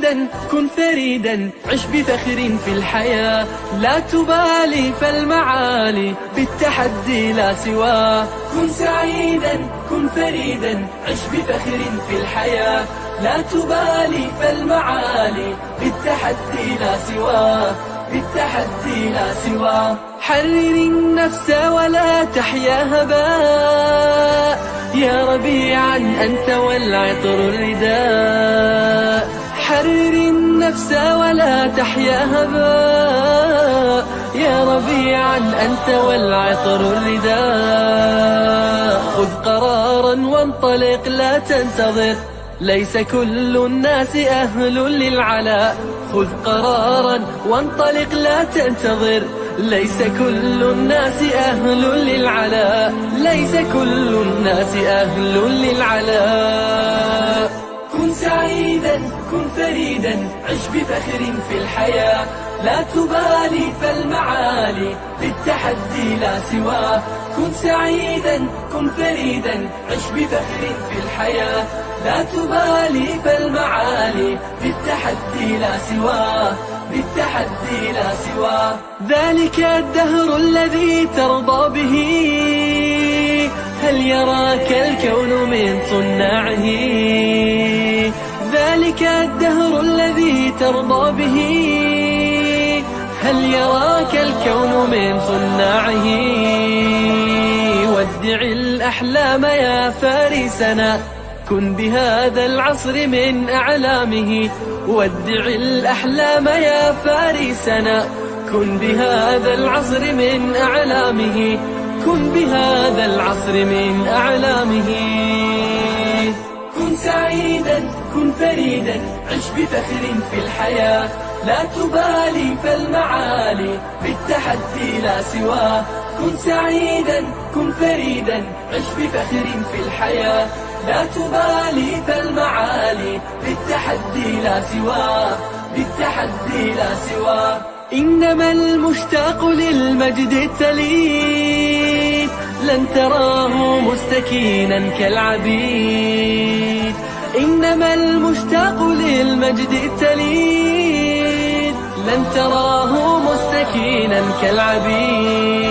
سعيدا كن فريدا عش بفخر في الحياة لا تبالي فالمعالي بالتحدي لا سواه كن سعيدا كن فريدا عش بفخر في الحياة لا تبالي فالمعالي بالتحدي لا سواه بالتحدي لا سواه حرر النفس ولا تحيا هباء يا ربيعا أنت والعطر الرداء حرر النفس ولا تحيا هباء يا ربيعا أنت والعطر الرداء خذ قرارا وانطلق لا تنتظر ليس كل الناس أهل للعلاء خذ قرارا وانطلق لا تنتظر ليس كل الناس أهل للعلاء ليس كل الناس أهل للعلاء كن سعيدا كن فريدا عش بفخر في الحياة لا تبالي فالمعالي بالتحدي لا سواه كن سعيدا كن فريدا عش بفخر في الحياة لا تبالي فالمعالي بالتحدي لا سواه بالتحدي لا سواه ذلك الدهر الذي ترضى به هل يراك الكون من صناعه ذلك الدهر الذي ترضى به هل يراك الكون من صناعه ودع الأحلام يا فارسنا كن بهذا العصر من أعلامه ودع الأحلام يا فارسنا كن بهذا العصر من أعلامه كن بهذا العصر من أعلامه كن سعيدا كن فريدا عش بفخر في الحياة لا تبالي فالمعالي بالتحدي لا سواه كن سعيدا كن فريدا عش بفخر في الحياة لا تبالي فالمعالي بالتحدي لا سواه بالتحدي لا سواه إنما المشتاق للمجد التليد لن تراه مستكينا كالعبيد إنما المشتاق للمجد التليد لن تراه مستكينا كالعبيد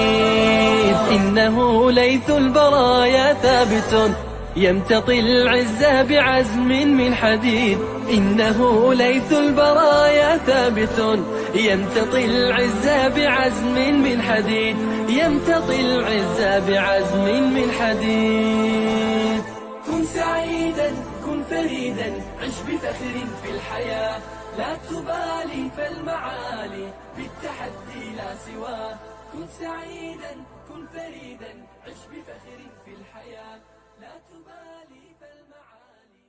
إنه ليث البرايا ثابت يمتطي العز بعزم من حديد إنه ليث البرايا ثابت يمتطي العز بعزم من حديد يمتطي العز بعزم من حديد كن سعيدا كن فريدا عش بفخر في الحياة لا تبالي فالمعالي بالتحدي لا سواه كن سعيدا كن فريدا عش بفخر في الحياة لا تبالي فالمعالي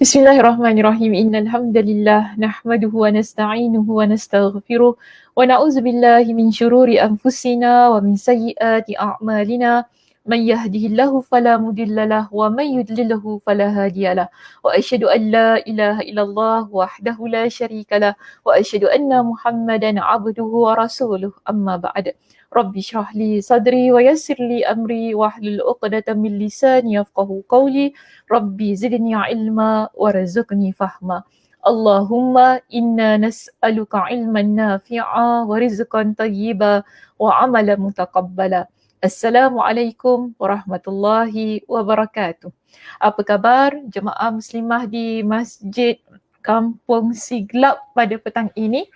Bismillahirrahmanirrahim. Innal hamdalillah nahmaduhu wa nasta'inuhu wa nastaghfiruh wa na'udzu billahi min syururi anfusina wa min sayyiati a'malina. Man yahdihillahu fala mudhillalah wa man yudlilhu fala hadiyalah. Wa asyhadu an la ilaha illallah wahdahu la syarikalah wa asyhadu anna Muhammadan 'abduhu wa rasuluh. Amma ba'd. Rabbi shrah li sadri wa yassir li amri wahlul 'uqdatam min lisani yafqahu qawli. Rabbi zidni ilma warzuqni fahma. Allahumma inna nas'aluka ilman nafi'a wa rizqan tayyiba wa amalan mutaqabbala. Assalamualaikum warahmatullahi wabarakatuh. Apa khabar jemaah muslimah di Masjid Kampung Siglap pada petang ini?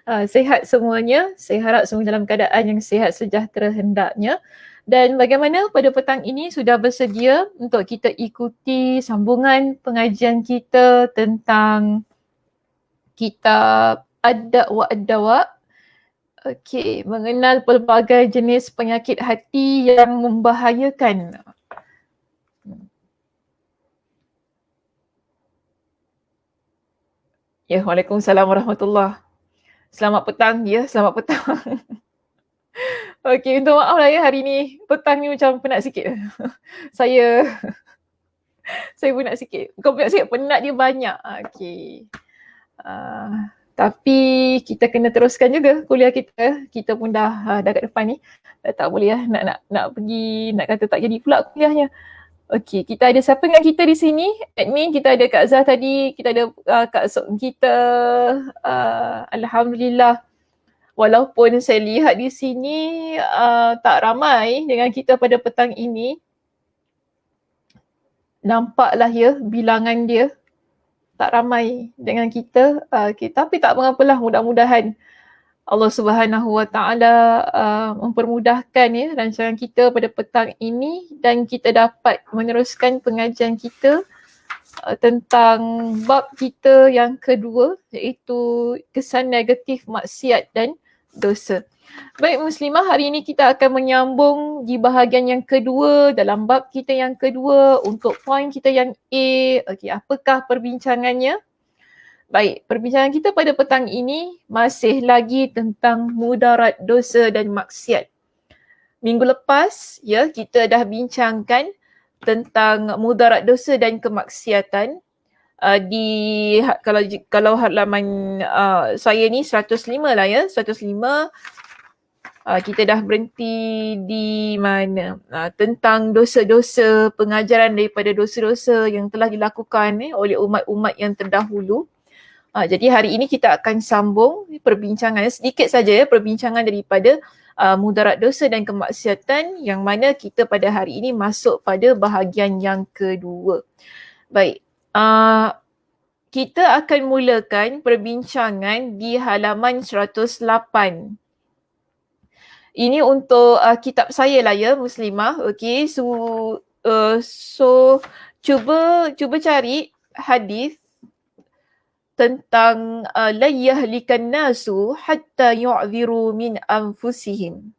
Sihat semuanya. Saya harap semua dalam keadaan yang sihat sejahtera hendaknya. Dan bagaimana pada petang ini sudah bersedia untuk kita ikuti sambungan pengajian kita tentang kitab Ad-Da' wa Ad-Dawa. Okey, mengenal pelbagai jenis penyakit hati yang membahayakan. Ya, Waalaikumsalam warahmatullahi. Selamat petang ya, selamat petang. Okey, minta maaf lah ya hari ni. Petang ni macam penat sikit. saya saya penat sikit. Bukan penat sikit, penat dia banyak. Okey. Tapi kita kena teruskan juga kuliah kita. Kita pun dah kat depan ni. Tak boleh lah nak pergi, nak kata tak jadi pula kuliahnya. Okey, kita ada siapa dengan kita di sini? Admin, kita ada Kak Zah tadi, kita ada Kak Sok kita. Alhamdulillah. Walaupun saya lihat di sini tak ramai dengan kita pada petang ini. Nampaklah ya bilangan dia tak ramai dengan kita. Tapi tak mengapalah, mudah-mudahan Allah Subhanahu Wa Taala mempermudahkan ya rancangan kita pada petang ini dan kita dapat meneruskan pengajian kita tentang bab kita yang kedua, iaitu kesan negatif maksiat dan dosa. Baik Muslimah, hari ini kita akan menyambung di bahagian yang kedua dalam bab kita yang kedua untuk poin kita yang A. Okey, apakah perbincangannya? Baik, perbincangan kita pada petang ini masih lagi tentang mudarat dosa dan maksiat. Minggu lepas ya kita dah bincangkan tentang mudarat dosa dan kemaksiatan kalau halaman saya ni 105 lah ya, 105. Kita dah berhenti di mana? Tentang dosa-dosa, pengajaran daripada dosa-dosa yang telah dilakukan oleh umat-umat yang terdahulu. Jadi hari ini kita akan sambung perbincangan sedikit saja ya, perbincangan daripada mudarat dosa dan kemaksiatan yang mana kita pada hari ini masuk pada bahagian yang kedua. Baik, kita akan mulakan perbincangan di halaman 108. Ini untuk kitab saya lah ya Muslimah. Okey, so cuba cari hadis tentang la yahlikan nasu hatta yu'dhiru min anfusihim.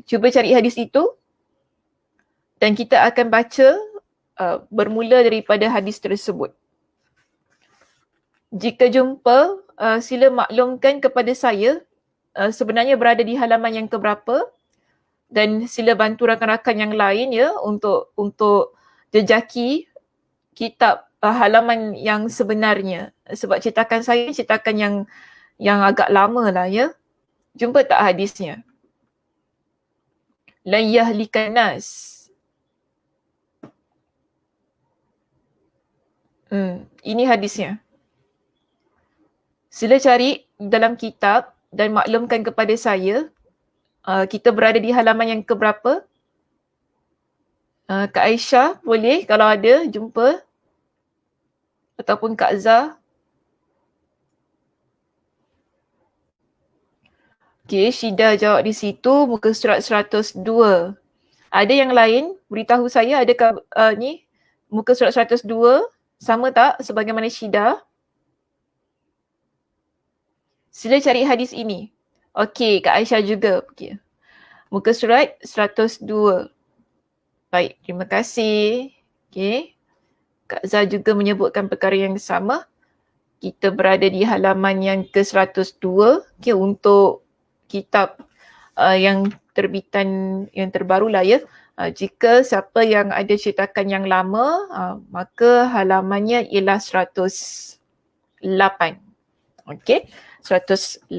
Cuba cari hadis itu dan kita akan baca bermula daripada hadis tersebut. Jika jumpa, sila maklumkan kepada saya sebenarnya berada di halaman yang keberapa dan sila bantu rakan-rakan yang lain ya untuk jejaki kitab halaman yang sebenarnya. Sebab cetakan saya cetakan yang agak lama lah ya. Jumpa tak hadisnya? Lan yahlikan nas. Ini hadisnya. Sila cari dalam kitab dan maklumkan kepada saya kita berada di halaman yang keberapa. Kak Aisyah boleh kalau ada jumpa. Ataupun Kak Zah. Okey, Syida jawab di situ muka surat 102. Ada yang lain beritahu saya adakah ni muka surat 102 sama tak sebagaimana Syida? Sila cari hadis ini. Okey, Kak Aisyah juga. Okay. Muka surat 102. Baik, terima kasih. Okey. Kak Zah juga menyebutkan perkara yang sama. Kita berada di halaman yang ke-102 untuk kitab yang terbitan yang terbaru lah ya. Jika siapa yang ada cetakan yang lama, maka halamannya ialah 108. Okey, 108.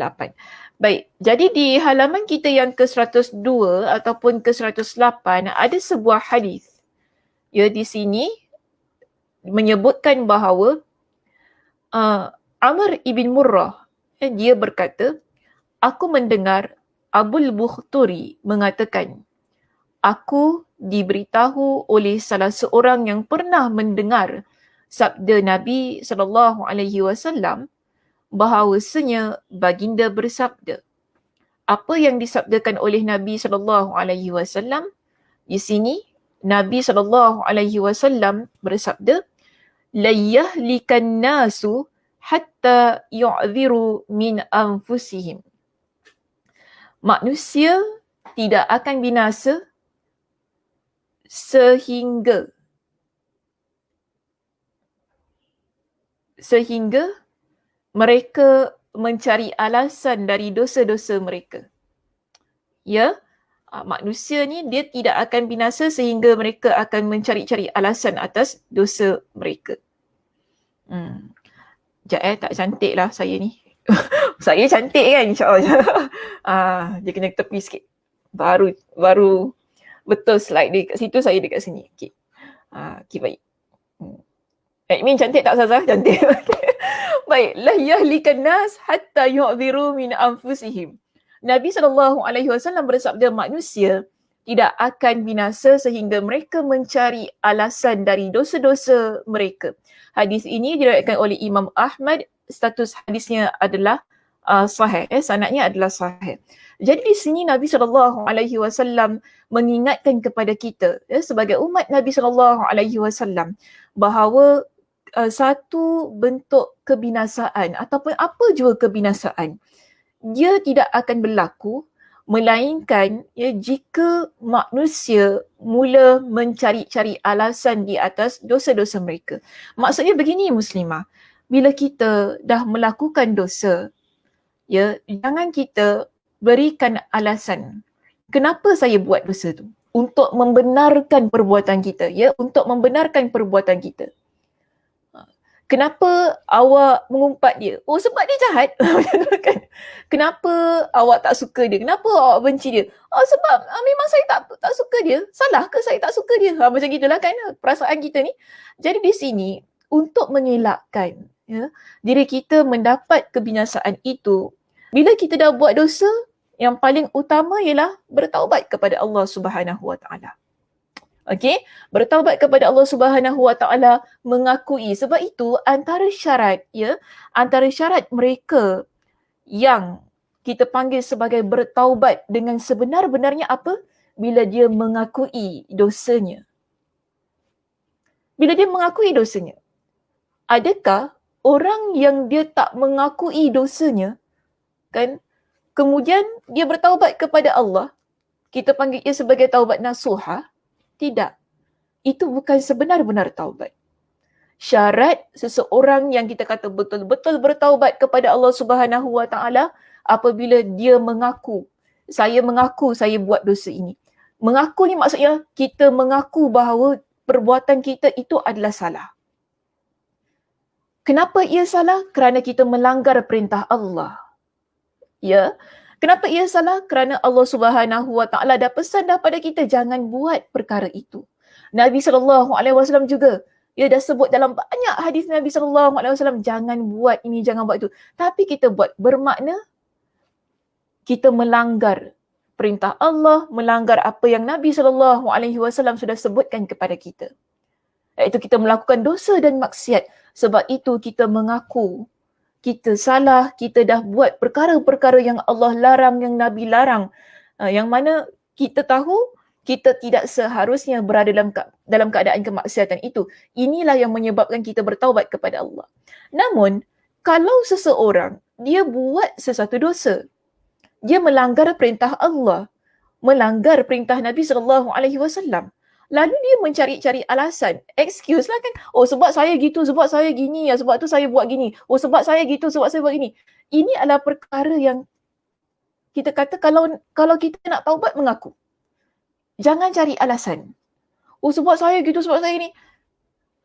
Baik, jadi di halaman kita yang ke-102 ataupun ke-108 ada sebuah hadis. Ya, di sini menyebutkan bahawa Amr ibn Murrah dia berkata, aku mendengar Abul Bukhturi mengatakan, aku diberitahu oleh salah seorang yang pernah mendengar sabda Nabi SAW bahawasanya baginda bersabda. Apa yang disabdakan oleh Nabi SAW di sini, Nabi SAW bersabda, la yahlikan nasu hatta yu'dhiru min anfusihim. Manusia tidak akan binasa sehingga mereka mencari alasan dari dosa-dosa mereka. Ya, manusia ni dia tidak akan binasa sehingga mereka akan mencari-cari alasan atas dosa mereka. Sekejap tak cantik lah saya ni. Saya cantik kan, insyaAllah. Dia kena tepi sikit. Baru betul slide dia kat situ, saya dekat sini. Okay, okay baik. Min cantik tak Ustazah? Cantik. Baik. La yahlikan nas hatta yu'dhiru min anfusihim. Nabi SAW bersabda, manusia tidak akan binasa sehingga mereka mencari alasan dari dosa-dosa mereka. Hadis ini diriwayatkan oleh Imam Ahmad. Status hadisnya adalah sahih. Sanadnya adalah sahih. Jadi di sini Nabi SAW mengingatkan kepada kita sebagai umat Nabi SAW bahawa satu bentuk kebinasaan ataupun apa jua kebinasaan, dia tidak akan berlaku melainkan jika manusia mula mencari-cari alasan di atas dosa-dosa mereka. Maksudnya begini muslimah, bila kita dah melakukan dosa, jangan kita berikan alasan kenapa saya buat dosa tu, untuk membenarkan perbuatan kita, untuk membenarkan perbuatan kita. Kenapa awak mengumpat dia? Oh, sebab dia jahat. Kenapa awak tak suka dia? Kenapa awak benci dia? Oh, sebab memang saya tak suka dia. Salah ke saya tak suka dia? Macam gitulah kan perasaan kita ni. Jadi di sini untuk mengelakkan diri kita mendapat kebinasaan itu, bila kita dah buat dosa, yang paling utama ialah bertaubat kepada Allah Subhanahu Wa Taala. Okey, bertaubat kepada Allah Subhanahu Wa Taala, mengakui. Sebab itu antara syarat mereka yang kita panggil sebagai bertaubat dengan sebenar-benarnya apa? Bila dia mengakui dosanya. Bila dia mengakui dosanya. Adakah orang yang dia tak mengakui dosanya, kan, kemudian dia bertaubat kepada Allah, kita panggil ia sebagai taubat nasuha? Tidak. Itu bukan sebenar-benar taubat. Syarat seseorang yang kita kata betul-betul bertaubat kepada Allah Subhanahu Wa Taala apabila dia mengaku saya buat dosa ini. Mengaku ni maksudnya kita mengaku bahawa perbuatan kita itu adalah salah. Kenapa ia salah? Kerana kita melanggar perintah Allah. Kenapa ia salah? Kerana Allah Subhanahu Wa Taala dah pesan pada kita jangan buat perkara itu. Nabi SAW juga dah sebut dalam banyak hadis Nabi SAW, jangan buat ini, jangan buat itu. Tapi kita buat, bermakna kita melanggar perintah Allah, melanggar apa yang Nabi SAW sudah sebutkan kepada kita. Iaitu kita melakukan dosa dan maksiat. Sebab itu kita mengaku kita salah, kita dah buat perkara-perkara yang Allah larang, yang Nabi larang. Yang mana kita tahu kita tidak seharusnya berada dalam keadaan kemaksiatan itu. Inilah yang menyebabkan kita bertaubat kepada Allah. Namun, kalau seseorang, dia buat sesuatu dosa, dia melanggar perintah Allah, melanggar perintah Nabi SAW, lalu dia mencari-cari alasan, excuse lah kan. Oh, sebab saya gitu, sebab saya gini, sebab tu saya buat gini. Oh, sebab saya gitu, sebab saya buat gini. Ini adalah perkara yang kita kata kalau kita nak taubat, mengaku. Jangan cari alasan. Oh, sebab saya gitu, sebab saya ni.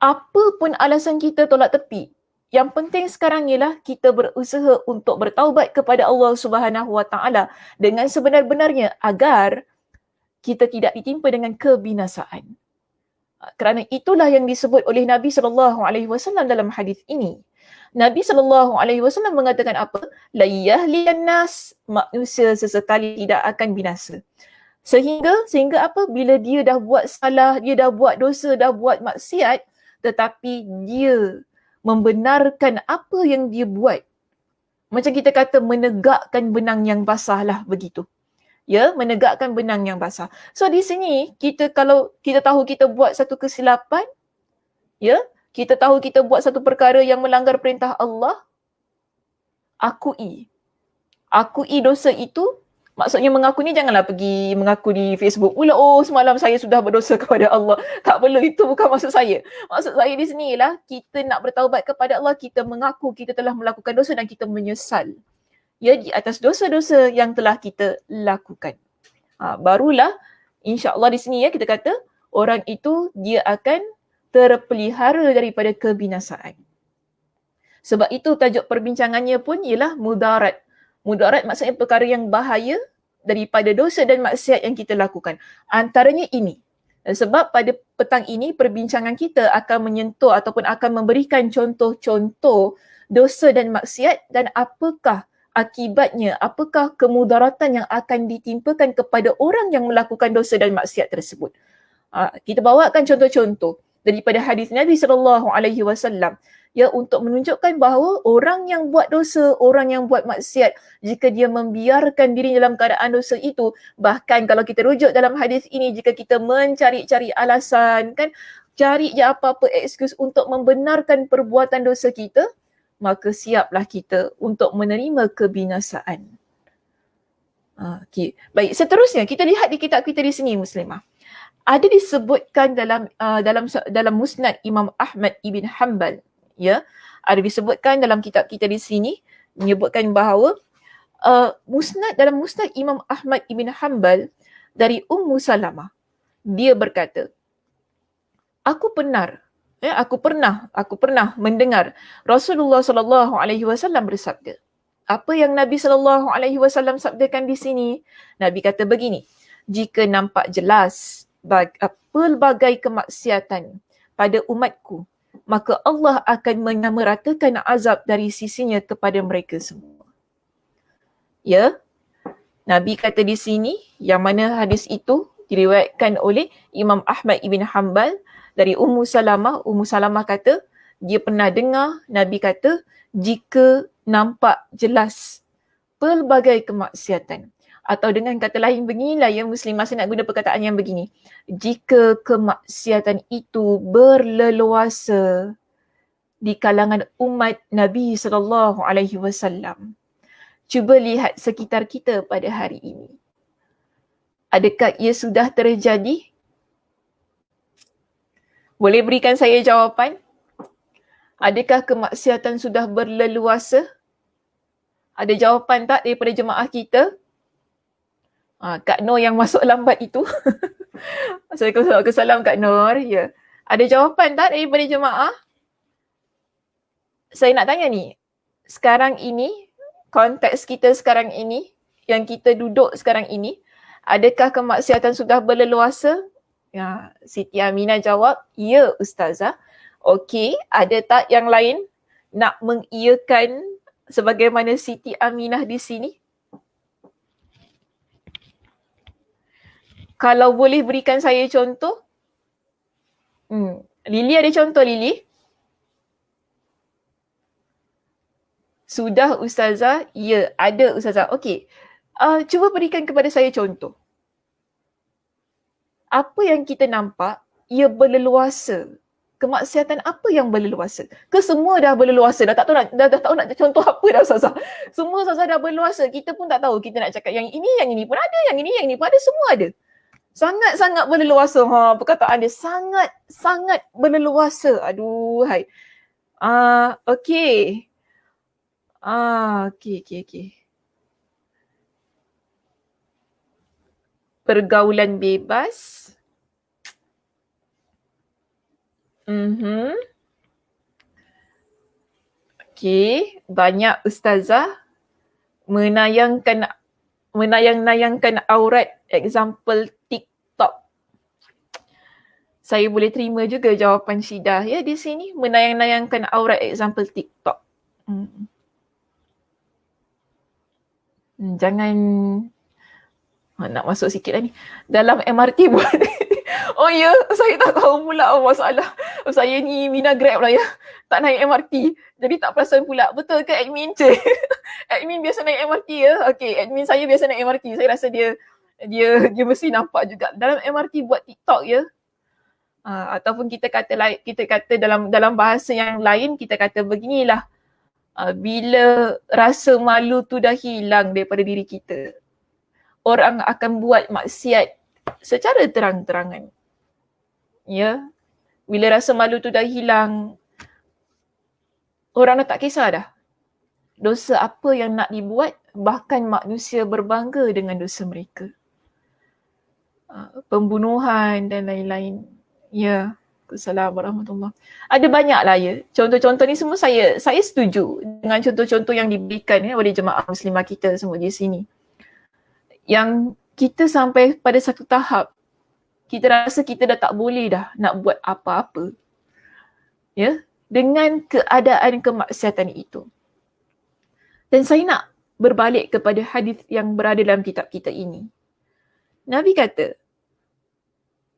Apa pun alasan kita tolak tepi. Yang penting sekarang ialah kita berusaha untuk bertaubat kepada Allah Subhanahu Wa Taala dengan sebenar-benarnya agar kita tidak ditimpa dengan kebinasaan. Kerana itulah yang disebut oleh Nabi SAW dalam hadis ini. Nabi SAW mengatakan apa? La yahliyan nas, manusia sesekali tidak akan binasa. Sehingga apa? Bila dia dah buat salah, dia dah buat dosa, dah buat maksiat, tetapi dia membenarkan apa yang dia buat Macam kita kata menegakkan benang yang basah lah begitu. Ya, menegakkan benang yang basah. So di sini kalau kita tahu kita buat satu kesilapan, ya, kita tahu kita buat satu perkara yang melanggar perintah Allah, akui. Akui dosa itu, maksudnya mengaku ni janganlah pergi mengaku di Facebook pula, oh semalam saya sudah berdosa kepada Allah. Tak perlu, itu bukan maksud saya. Maksud saya di sini ialah kita nak bertaubat kepada Allah, kita mengaku kita telah melakukan dosa dan kita menyesal. Ya, di atas dosa-dosa yang telah kita lakukan. Barulah insya-Allah di sini ya kita kata orang itu dia akan terpelihara daripada kebinasaan. Sebab itu tajuk perbincangannya pun ialah mudarat. Mudarat maksudnya perkara yang bahaya daripada dosa dan maksiat yang kita lakukan. Antaranya ini. Sebab pada petang ini perbincangan kita akan menyentuh ataupun akan memberikan contoh-contoh dosa dan maksiat dan apakah akibatnya, apakah kemudaratan yang akan ditimpakan kepada orang yang melakukan dosa dan maksiat tersebut. Kita bawakan contoh-contoh daripada hadis Nabi SAW. Ya, untuk menunjukkan bahawa orang yang buat dosa, orang yang buat maksiat, jika dia membiarkan diri dalam keadaan dosa itu, bahkan kalau kita rujuk dalam hadis ini, jika kita mencari-cari alasan, kan, cari je apa-apa excuse untuk membenarkan perbuatan dosa kita, maka siaplah kita untuk menerima kebinasaan. Okay. Baik, seterusnya kita lihat di kitab kita di sini Muslimah. Ada disebutkan dalam Musnad Imam Ahmad ibn Hanbal. Ya, ada disebutkan dalam kitab kita di sini menyebutkan bahawa dalam Musnad Imam Ahmad ibn Hanbal dari Ummu Salamah, dia berkata, aku pernah mendengar Rasulullah SAW bersabda. Apa yang Nabi SAW sabdakan di sini? Nabi kata begini, jika nampak jelas pelbagai kemaksiatan pada umatku, maka Allah akan menyamaratakan azab dari sisinya kepada mereka semua. Ya, Nabi kata di sini, yang mana hadis itu diriwayatkan oleh Imam Ahmad ibn Hanbal dari Ummu Salamah. Ummu Salamah kata, dia pernah dengar Nabi kata, jika nampak jelas pelbagai kemaksiatan. Atau dengan kata lain beginilah ya Muslimah, saya nak guna perkataan yang begini. Jika kemaksiatan itu berleluasa di kalangan umat Nabi SAW. Cuba lihat sekitar kita pada hari ini. Adakah ia sudah terjadi? Boleh berikan saya jawapan? Adakah kemaksiatan sudah berleluasa? Ada jawapan tak daripada jemaah kita? Kak Nur yang masuk lambat itu. Assalamualaikum Kak Nur. Ya. Ada jawapan tak daripada jemaah? Saya nak tanya ni, sekarang ini, konteks kita sekarang ini, yang kita duduk sekarang ini, adakah kemaksiatan sudah berleluasa? Ya, Siti Aminah jawab, ya Ustazah. Okey, ada tak yang lain nak mengiyakan sebagaimana Siti Aminah di sini? Kalau boleh berikan saya contoh. Lily ada contoh, Lily? Sudah Ustazah? Ya, ada Ustazah. Okey. Cuba berikan kepada saya contoh. Apa yang kita nampak, ia berleluasa. Kemaksiatan apa yang berleluasa? Ke semua dah berleluasa. Dah tak tahu nak contoh apa dah Ustazah. Semua Ustazah dah berleluasa. Kita pun tak tahu. Kita nak cakap yang ini pun ada. Yang ini pun ada. Semua ada. Sangat-sangat berleluasa. Perkataan dia sangat berleluasa. Aduh, hai. Okey. Okey. Pergaulan bebas. Okey, banyak ustazah menayang-nayangkan aurat, example TikTok. Saya boleh terima juga jawapan Syidah ya di sini, menayang-nayangkan aurat, example TikTok. Jangan nak masuk sikit lah ni. Dalam MRT buat. Oh ya, saya tak tahu pula masalah. Saya ni Mina Grab lah ya. Tak naik MRT. Jadi tak perasan pula. Betul ke admin? Cik. Admin biasa naik MRT ya? Okay, admin saya biasa naik MRT. Saya rasa dia mesti nampak juga. Dalam MRT buat TikTok ya. Ataupun kita kata dalam bahasa yang lain, kita kata beginilah. Bila rasa malu tu dah hilang daripada diri kita, orang akan buat maksiat secara terang-terangan. Ya. Bila rasa malu tu dah hilang, orang dah tak kisah dah dosa apa yang nak dibuat, bahkan manusia berbangga dengan dosa mereka. Pembunuhan dan lain-lain. Ya. Assalamualaikum warahmatullahi. Ada banyak lah ya. Contoh-contoh ni semua saya setuju dengan contoh-contoh yang diberikan oleh jemaah muslimah kita semua di sini. Yang kita sampai pada satu tahap, kita rasa kita dah tak boleh dah nak buat apa-apa. Ya, dengan keadaan kemaksiatan itu. Dan saya nak berbalik kepada hadis yang berada dalam kitab kita ini. Nabi kata,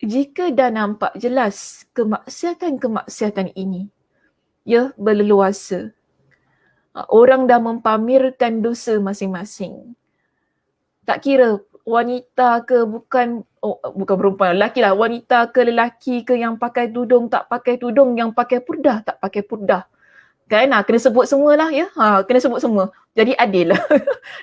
jika dah nampak jelas kemaksiatan-kemaksiatan ini, ya, berleluasa, orang dah mempamerkan dosa masing-masing. Tak kira wanita ke bukan perempuan, lelaki lah, wanita ke lelaki ke, yang pakai tudung tak pakai tudung, yang pakai purdah tak pakai purdah. Kan? Kena sebut semualah ya. Kena sebut semua. Jadi adil lah.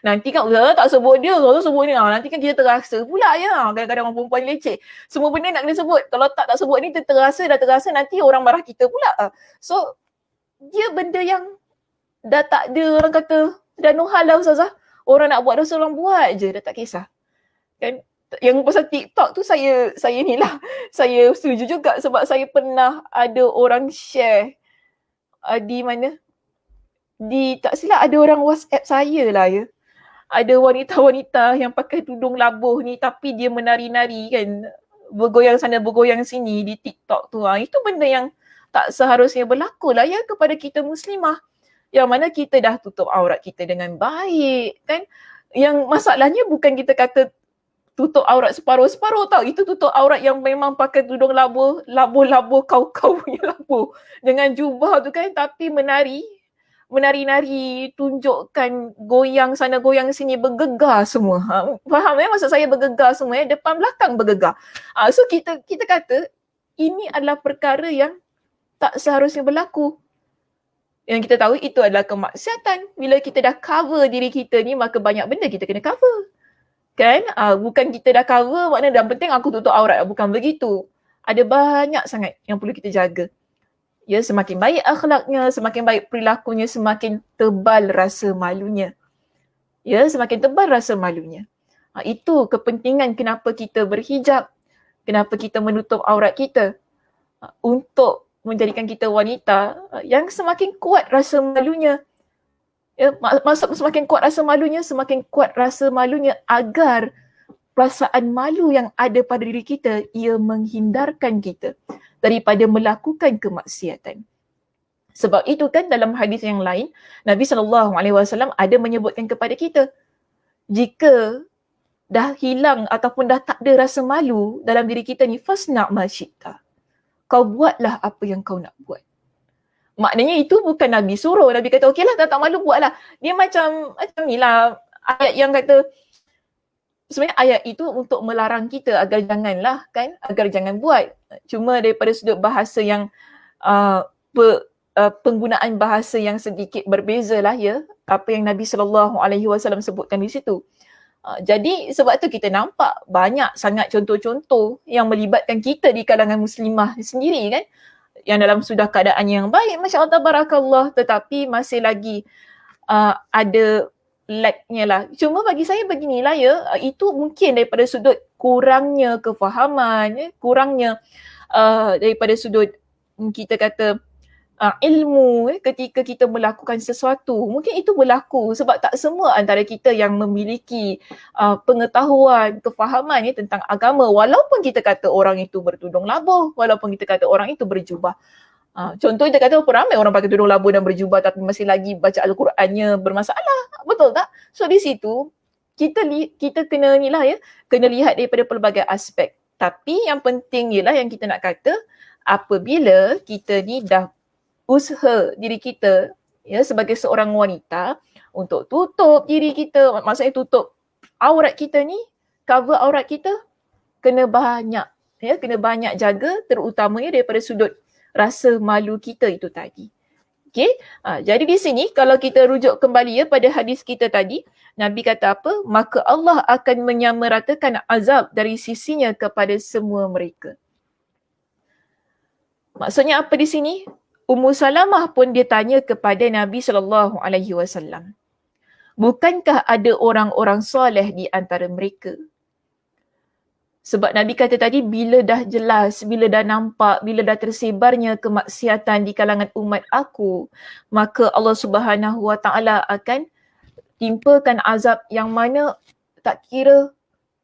Nanti kan tak sebut dia, kalau sebut ni, nanti kan kita terasa pula ya. Kadang-kadang orang perempuan leceh. Semua benda nak kena sebut. Kalau tak sebut ni terasa nanti orang marah kita pula. So, dia benda yang dah tak ada, orang kata dah no hal lah Ustazah. Orang nak buat dosa, orang buat je, dah tak kisah. Kan? Yang pasal TikTok tu saya ni lah. Saya setuju juga sebab saya pernah ada orang share di mana? Tak silap ada orang WhatsApp saya lah ya. Ada wanita-wanita yang pakai tudung labuh ni tapi dia menari-nari kan. Bergoyang sana bergoyang sini di TikTok tu. Itu benda yang tak seharusnya berlaku lah ya kepada kita muslimah. Yang mana kita dah tutup aurat kita dengan baik kan. Yang masalahnya bukan kita kata tutup aurat separuh-separuh tau. Itu tutup aurat yang memang pakai tudung labuh kau-kau punya labuh. Dengan jubah tu kan, tapi menari-nari, tunjukkan goyang sana goyang sini, bergegar semua. Faham ya maksud saya bergegar semua ya, depan belakang bergegar. So kita kata ini adalah perkara yang tak seharusnya berlaku. Yang kita tahu itu adalah kemaksiatan. Bila kita dah cover diri kita ni, maka banyak benda kita kena cover. Kan? Bukan kita dah cover, maknanya yang penting aku tutup aurat. Bukan begitu. Ada banyak sangat yang perlu kita jaga. Ya, semakin baik akhlaknya, semakin baik perilakunya, semakin tebal rasa malunya. Ya, semakin tebal rasa malunya. Itu kepentingan kenapa kita berhijab, kenapa kita menutup aurat kita. Untuk menjadikan kita wanita yang semakin kuat rasa malunya. Ya, maksud semakin kuat rasa malunya agar perasaan malu yang ada pada diri kita, ia menghindarkan kita daripada melakukan kemaksiatan. Sebab itu kan dalam hadis yang lain, Nabi SAW ada menyebutkan kepada kita, jika dah hilang ataupun dah tak ada rasa malu dalam diri kita ni, fasna' ma syi'ta. Kau buatlah apa yang kau nak buat. Maknanya itu bukan Nabi suruh. Nabi kata, okeylah tak malu buatlah. Dia macam ni lah. Ayat yang kata, sebenarnya ayat itu untuk melarang kita agar janganlah kan, agar jangan buat. Cuma daripada sudut bahasa yang, penggunaan bahasa yang sedikit berbeza lah ya. Apa yang Nabi SAW sebutkan di situ. Jadi sebab tu kita nampak banyak sangat contoh-contoh yang melibatkan kita di kalangan muslimah sendiri kan. Yang dalam sudah keadaan yang baik, Masya Allah Tabarakallah, tetapi masih lagi ada lagnya lah. Cuma bagi saya beginilah ya, itu mungkin daripada sudut kurangnya kefahaman, kurangnya daripada sudut kita kata ilmu ketika kita melakukan sesuatu. Mungkin itu berlaku sebab tak semua antara kita yang memiliki pengetahuan, kefahaman tentang agama. Walaupun kita kata orang itu bertudung labuh, walaupun kita kata orang itu berjubah. Contoh kita kata ramai orang pakai tudung labuh dan berjubah tapi masih lagi baca Al-Qurannya bermasalah. Betul tak? So di situ kita kena kena lihat daripada pelbagai aspek. Tapi yang penting ialah yang kita nak kata, apabila kita ni dah usaha diri kita ya sebagai seorang wanita untuk tutup diri kita, maksudnya tutup aurat kita ni, cover aurat kita, kena banyak jaga, terutamanya daripada sudut rasa malu kita itu tadi. Okey, jadi di sini kalau kita rujuk kembali ya pada hadis kita tadi, Nabi kata apa? Maka Allah akan menyamaratakan azab dari sisinya kepada semua mereka. Maksudnya apa di sini? Ummu Salamah pun dia tanya kepada Nabi SAW. Bukankah ada orang-orang soleh di antara mereka? Sebab Nabi kata tadi, bila dah jelas, bila dah nampak, bila dah tersebarnya kemaksiatan di kalangan umat aku, maka Allah Subhanahu Wa Taala akan timpakan azab yang mana tak kira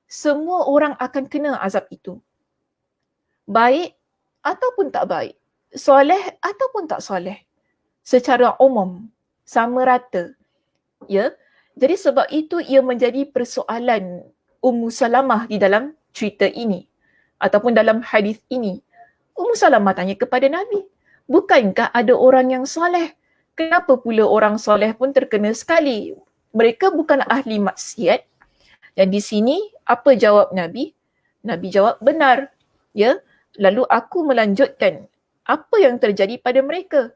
semua orang akan kena azab itu. Baik ataupun tak baik, soleh ataupun tak soleh. Secara umum, sama rata. Ya. Jadi sebab itu ia menjadi persoalan Ummu Salamah di dalam cerita ini ataupun dalam hadis ini. Ummu Salamah tanya kepada Nabi, bukankah ada orang yang soleh? Kenapa pula orang soleh pun terkena sekali? Mereka bukan ahli maksiat. Dan di sini apa jawab Nabi? Nabi jawab benar. Ya. Lalu aku melanjutkan apa yang terjadi pada mereka.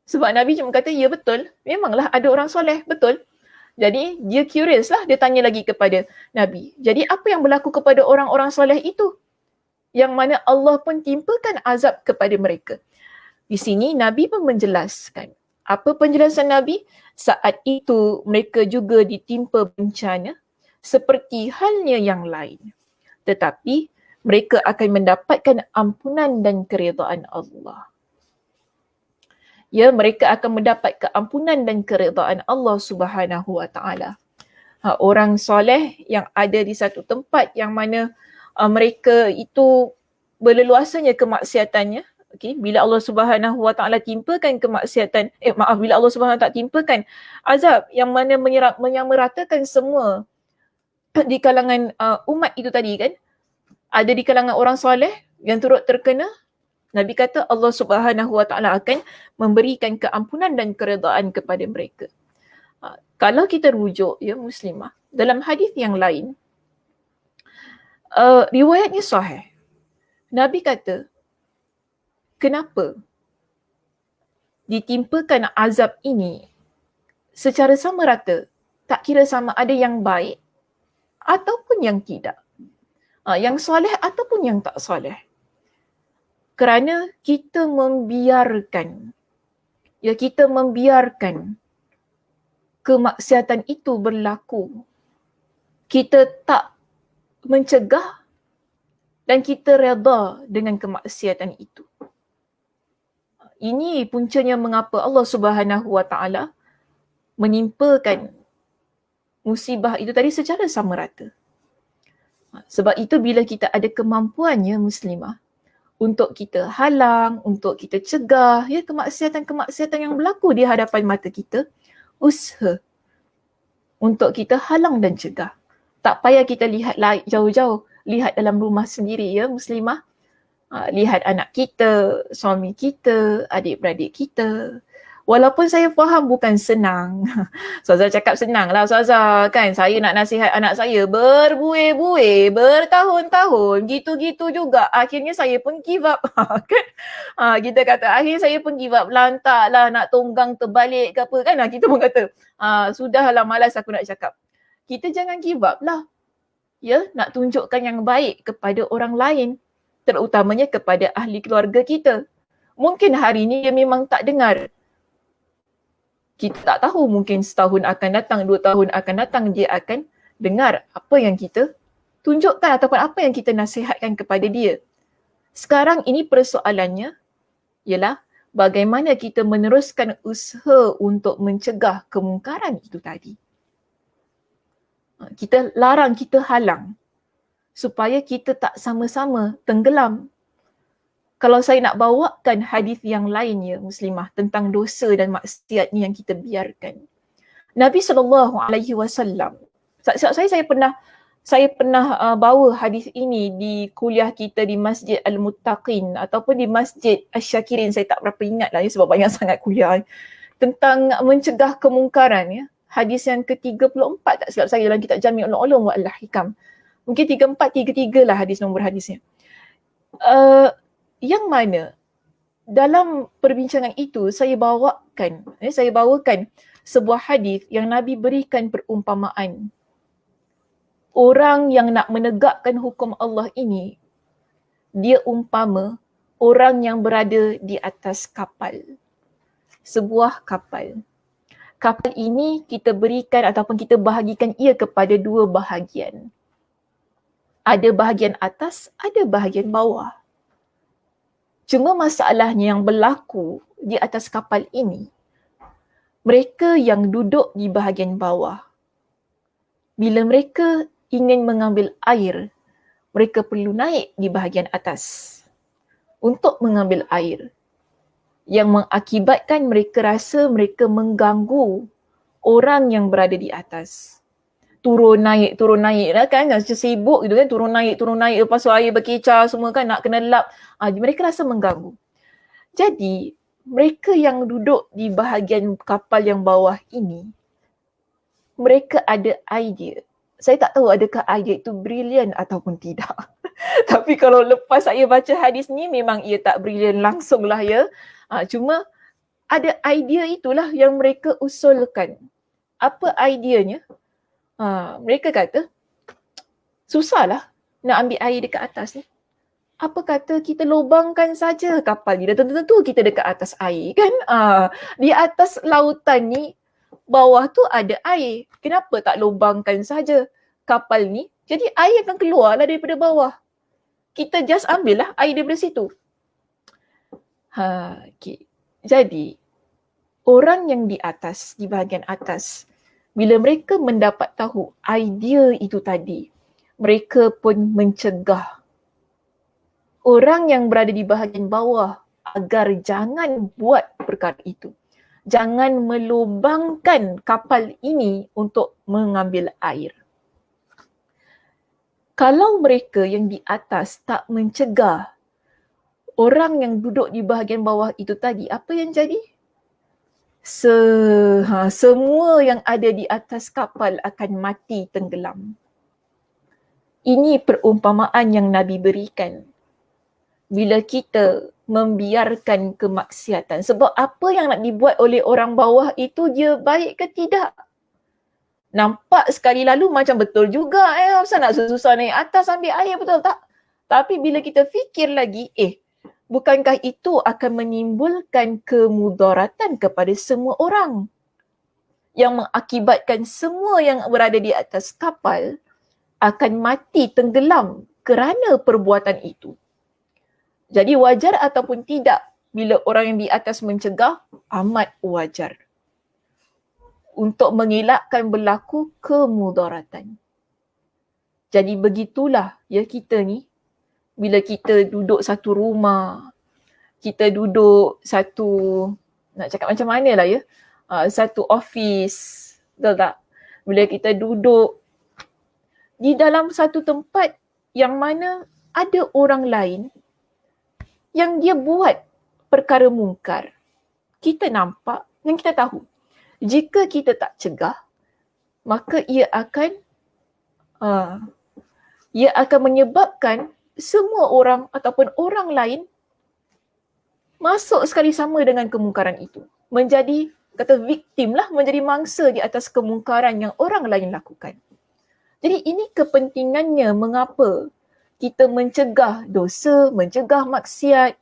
Sebab Nabi cuma kata, ya betul, memanglah ada orang soleh, betul. Jadi dia curious lah, dia tanya lagi kepada Nabi. Jadi apa yang berlaku kepada orang-orang soleh itu? Yang mana Allah pun timpakan azab kepada mereka. Di sini Nabi pun menjelaskan. Apa penjelasan Nabi? Saat itu mereka juga ditimpa bencana seperti halnya yang lain. Tetapi mereka akan mendapatkan ampunan dan keredaan Allah. Ya, mereka akan mendapat keampunan dan keredaan Allah Subhanahu Wa Taala. Orang soleh yang ada di satu tempat yang mana mereka itu berleluasanya kemaksiatannya, okey, bila Allah Subhanahu Wa Taala timpakan kemaksiatan, bila Allah Subhanahu Wa Taala timpakan azab yang mana menyamaratakan semua di kalangan umat itu tadi kan, ada di kalangan orang soleh yang turut terkena, Nabi kata Allah Subhanahu Wa Taala akan memberikan keampunan dan keredaan kepada mereka. Kalau kita rujuk ya muslimah, dalam hadis yang lain, riwayatnya sahih. Nabi kata, kenapa ditimpakan azab ini secara sama rata, tak kira sama ada yang baik ataupun yang tidak, yang soleh ataupun yang tak soleh. Kerana kita membiarkan kemaksiatan itu berlaku. Kita tak mencegah dan kita redha dengan kemaksiatan itu. Ini puncanya mengapa Allah Subhanahu Wa Taala menimpakan musibah itu tadi secara sama rata. Sebab itu bila kita ada kemampuannya muslimah, untuk kita halang, untuk kita cegah ya kemaksiatan-kemaksiatan yang berlaku di hadapan mata kita, usaha untuk kita halang dan cegah. Tak payah kita lihat jauh-jauh, lihat dalam rumah sendiri ya muslimah. Lihat anak kita, suami kita, adik-beradik kita. Walaupun saya faham bukan senang. Ustazah cakap senang lah Ustazah kan. Saya nak nasihat anak saya berbuih-buih, bertahun-tahun, gitu-gitu juga. Akhirnya saya pun give up. Kan? Kita kata akhirnya saya pun give up. Lantak lah nak tunggang terbalik ke apa kan. Kita pun kata sudahlah malas aku nak cakap. Kita jangan give up lah. Ya, nak tunjukkan yang baik kepada orang lain. Terutamanya kepada ahli keluarga kita. Mungkin hari ni dia memang tak dengar. Kita tak tahu, mungkin setahun akan datang, 2 tahun akan datang, dia akan dengar apa yang kita tunjukkan ataupun apa yang kita nasihatkan kepada dia. Sekarang ini persoalannya ialah bagaimana kita meneruskan usaha untuk mencegah kemungkaran itu tadi. Kita larang, kita halang supaya kita tak sama-sama tenggelam. Kalau saya nak bawakan hadis yang lainnya muslimah tentang dosa dan maksiat ni yang kita biarkan. Nabi SAW, saya pernah Saya pernah bawa hadis ini di kuliah kita di Masjid Al-Muttaqin ataupun di Masjid Asy-Syakirin. Saya tak berapa ingat lah sebab banyak sangat kuliah. Tentang mencegah kemungkaran ya. Hadis yang ke-34 tak silap saya dalam kitab Jami' Ulum wa Al-Hikam. Mungkin 3433 lah hadis nombor hadisnya. Yang mana dalam perbincangan itu saya bawakan sebuah hadis yang Nabi berikan perumpamaan. Orang yang nak menegakkan hukum Allah ini, dia umpama orang yang berada di atas kapal. Sebuah kapal. Kapal ini kita berikan ataupun kita bahagikan ia kepada dua bahagian. Ada bahagian atas, ada bahagian bawah. Cuma masalahnya yang berlaku di atas kapal ini, mereka yang duduk di bahagian bawah, bila mereka ingin mengambil air, mereka perlu naik di bahagian atas untuk mengambil air, yang mengakibatkan mereka rasa mereka mengganggu orang yang berada di atas. Turun naik lah kan, macam sibuk gitu kan, turun naik, lepas tu air berkicau semua kan, nak kena lap. Mereka rasa mengganggu. Jadi, mereka yang duduk di bahagian kapal yang bawah ini, mereka ada idea. Saya tak tahu adakah idea itu brilian ataupun tidak. Tapi kalau lepas saya baca hadis ni, memang ia tak brilian langsung lah ya. Cuma ada idea itulah yang mereka usulkan. Apa ideanya? Mereka kata, susahlah nak ambil air dekat atas ni. Apa kata kita lubangkan saja kapal ni. Dan tentu-tentu kita dekat atas air kan. Di atas lautan ni, bawah tu ada air. Kenapa tak lubangkan saja kapal ni? Jadi air akan keluarlah daripada bawah. Kita just ambil lah air daripada situ. Okay. Jadi, orang yang di atas, di bahagian atas, bila mereka mendapat tahu idea itu tadi, mereka pun mencegah orang yang berada di bahagian bawah agar jangan buat perkara itu. Jangan melubangkan kapal ini untuk mengambil air. Kalau mereka yang di atas tak mencegah orang yang duduk di bahagian bawah itu tadi, apa yang jadi? Semua yang ada di atas kapal akan mati tenggelam. Ini perumpamaan yang Nabi berikan. Bila kita membiarkan kemaksiatan. Sebab apa yang nak dibuat oleh orang bawah itu dia baik ke tidak? Nampak sekali lalu macam betul juga. Kenapa nak susah-susah naik atas ambil air, betul tak? Tapi bila kita fikir lagi, bukankah itu akan menimbulkan kemudaratan kepada semua orang? Yang mengakibatkan semua yang berada di atas kapal akan mati tenggelam kerana perbuatan itu. Jadi wajar ataupun tidak bila orang yang di atas mencegah, amat wajar. Untuk mengelakkan berlaku kemudaratan. Jadi begitulah ya kita ni, bila kita duduk satu rumah, kita duduk satu, nak cakap macam mana lah ya, satu office, betul tak? Bila kita duduk di dalam satu tempat yang mana ada orang lain yang dia buat perkara mungkar, kita nampak dan kita tahu. Jika kita tak cegah, maka ia akan menyebabkan semua orang ataupun orang lain masuk sekali sama dengan kemungkaran itu. Menjadi, kata victim lah, menjadi mangsa di atas kemungkaran yang orang lain lakukan. Jadi ini kepentingannya mengapa kita mencegah dosa, mencegah maksiat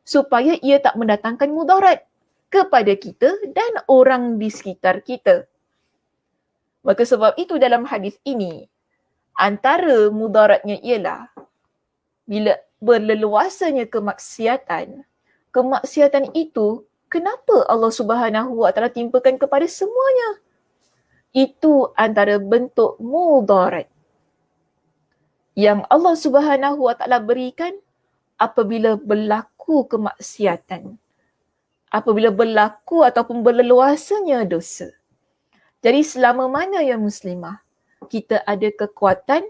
supaya ia tak mendatangkan mudarat kepada kita dan orang di sekitar kita. Maka sebab itu dalam hadis ini, antara mudaratnya ialah bila berleluasanya kemaksiatan itu, kenapa Allah Subhanahu Wa Taala timpakan kepada semuanya? Itu antara bentuk mudarat yang Allah Subhanahu Wa Taala berikan apabila berlaku kemaksiatan. Apabila berlaku ataupun berleluasanya dosa. Jadi selama mana ya muslimah kita ada kekuatan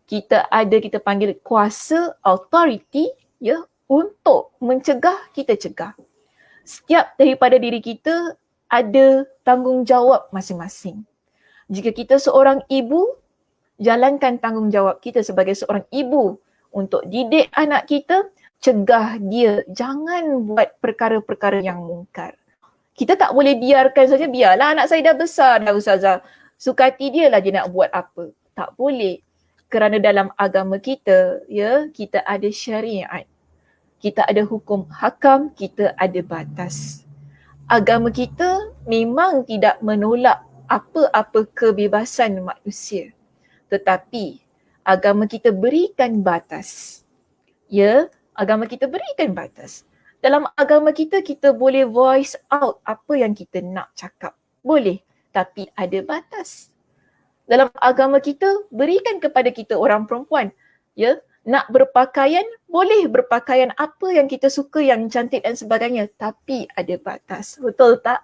kita panggil kuasa, authority, ya, untuk mencegah, kita cegah. Setiap daripada diri kita ada tanggungjawab masing-masing. Jika kita seorang ibu, jalankan tanggungjawab kita sebagai seorang ibu untuk didik anak kita, cegah dia jangan buat perkara-perkara yang mungkar. Kita tak boleh biarkan saja, biarlah anak saya dah besar dah Ustazah, suka hati dia lah dia nak buat apa. Tak boleh. Kerana dalam agama kita, ya, kita ada syariat. Kita ada hukum hakam, kita ada batas. Agama kita memang tidak menolak apa-apa kebebasan manusia. Tetapi agama kita berikan batas. Ya, agama kita berikan batas. Dalam agama kita, kita boleh voice out apa yang kita nak cakap. Boleh, tapi ada batas. Dalam agama kita, berikan kepada kita orang perempuan, ya, nak berpakaian, boleh berpakaian apa yang kita suka, yang cantik dan sebagainya, tapi ada batas. Betul tak?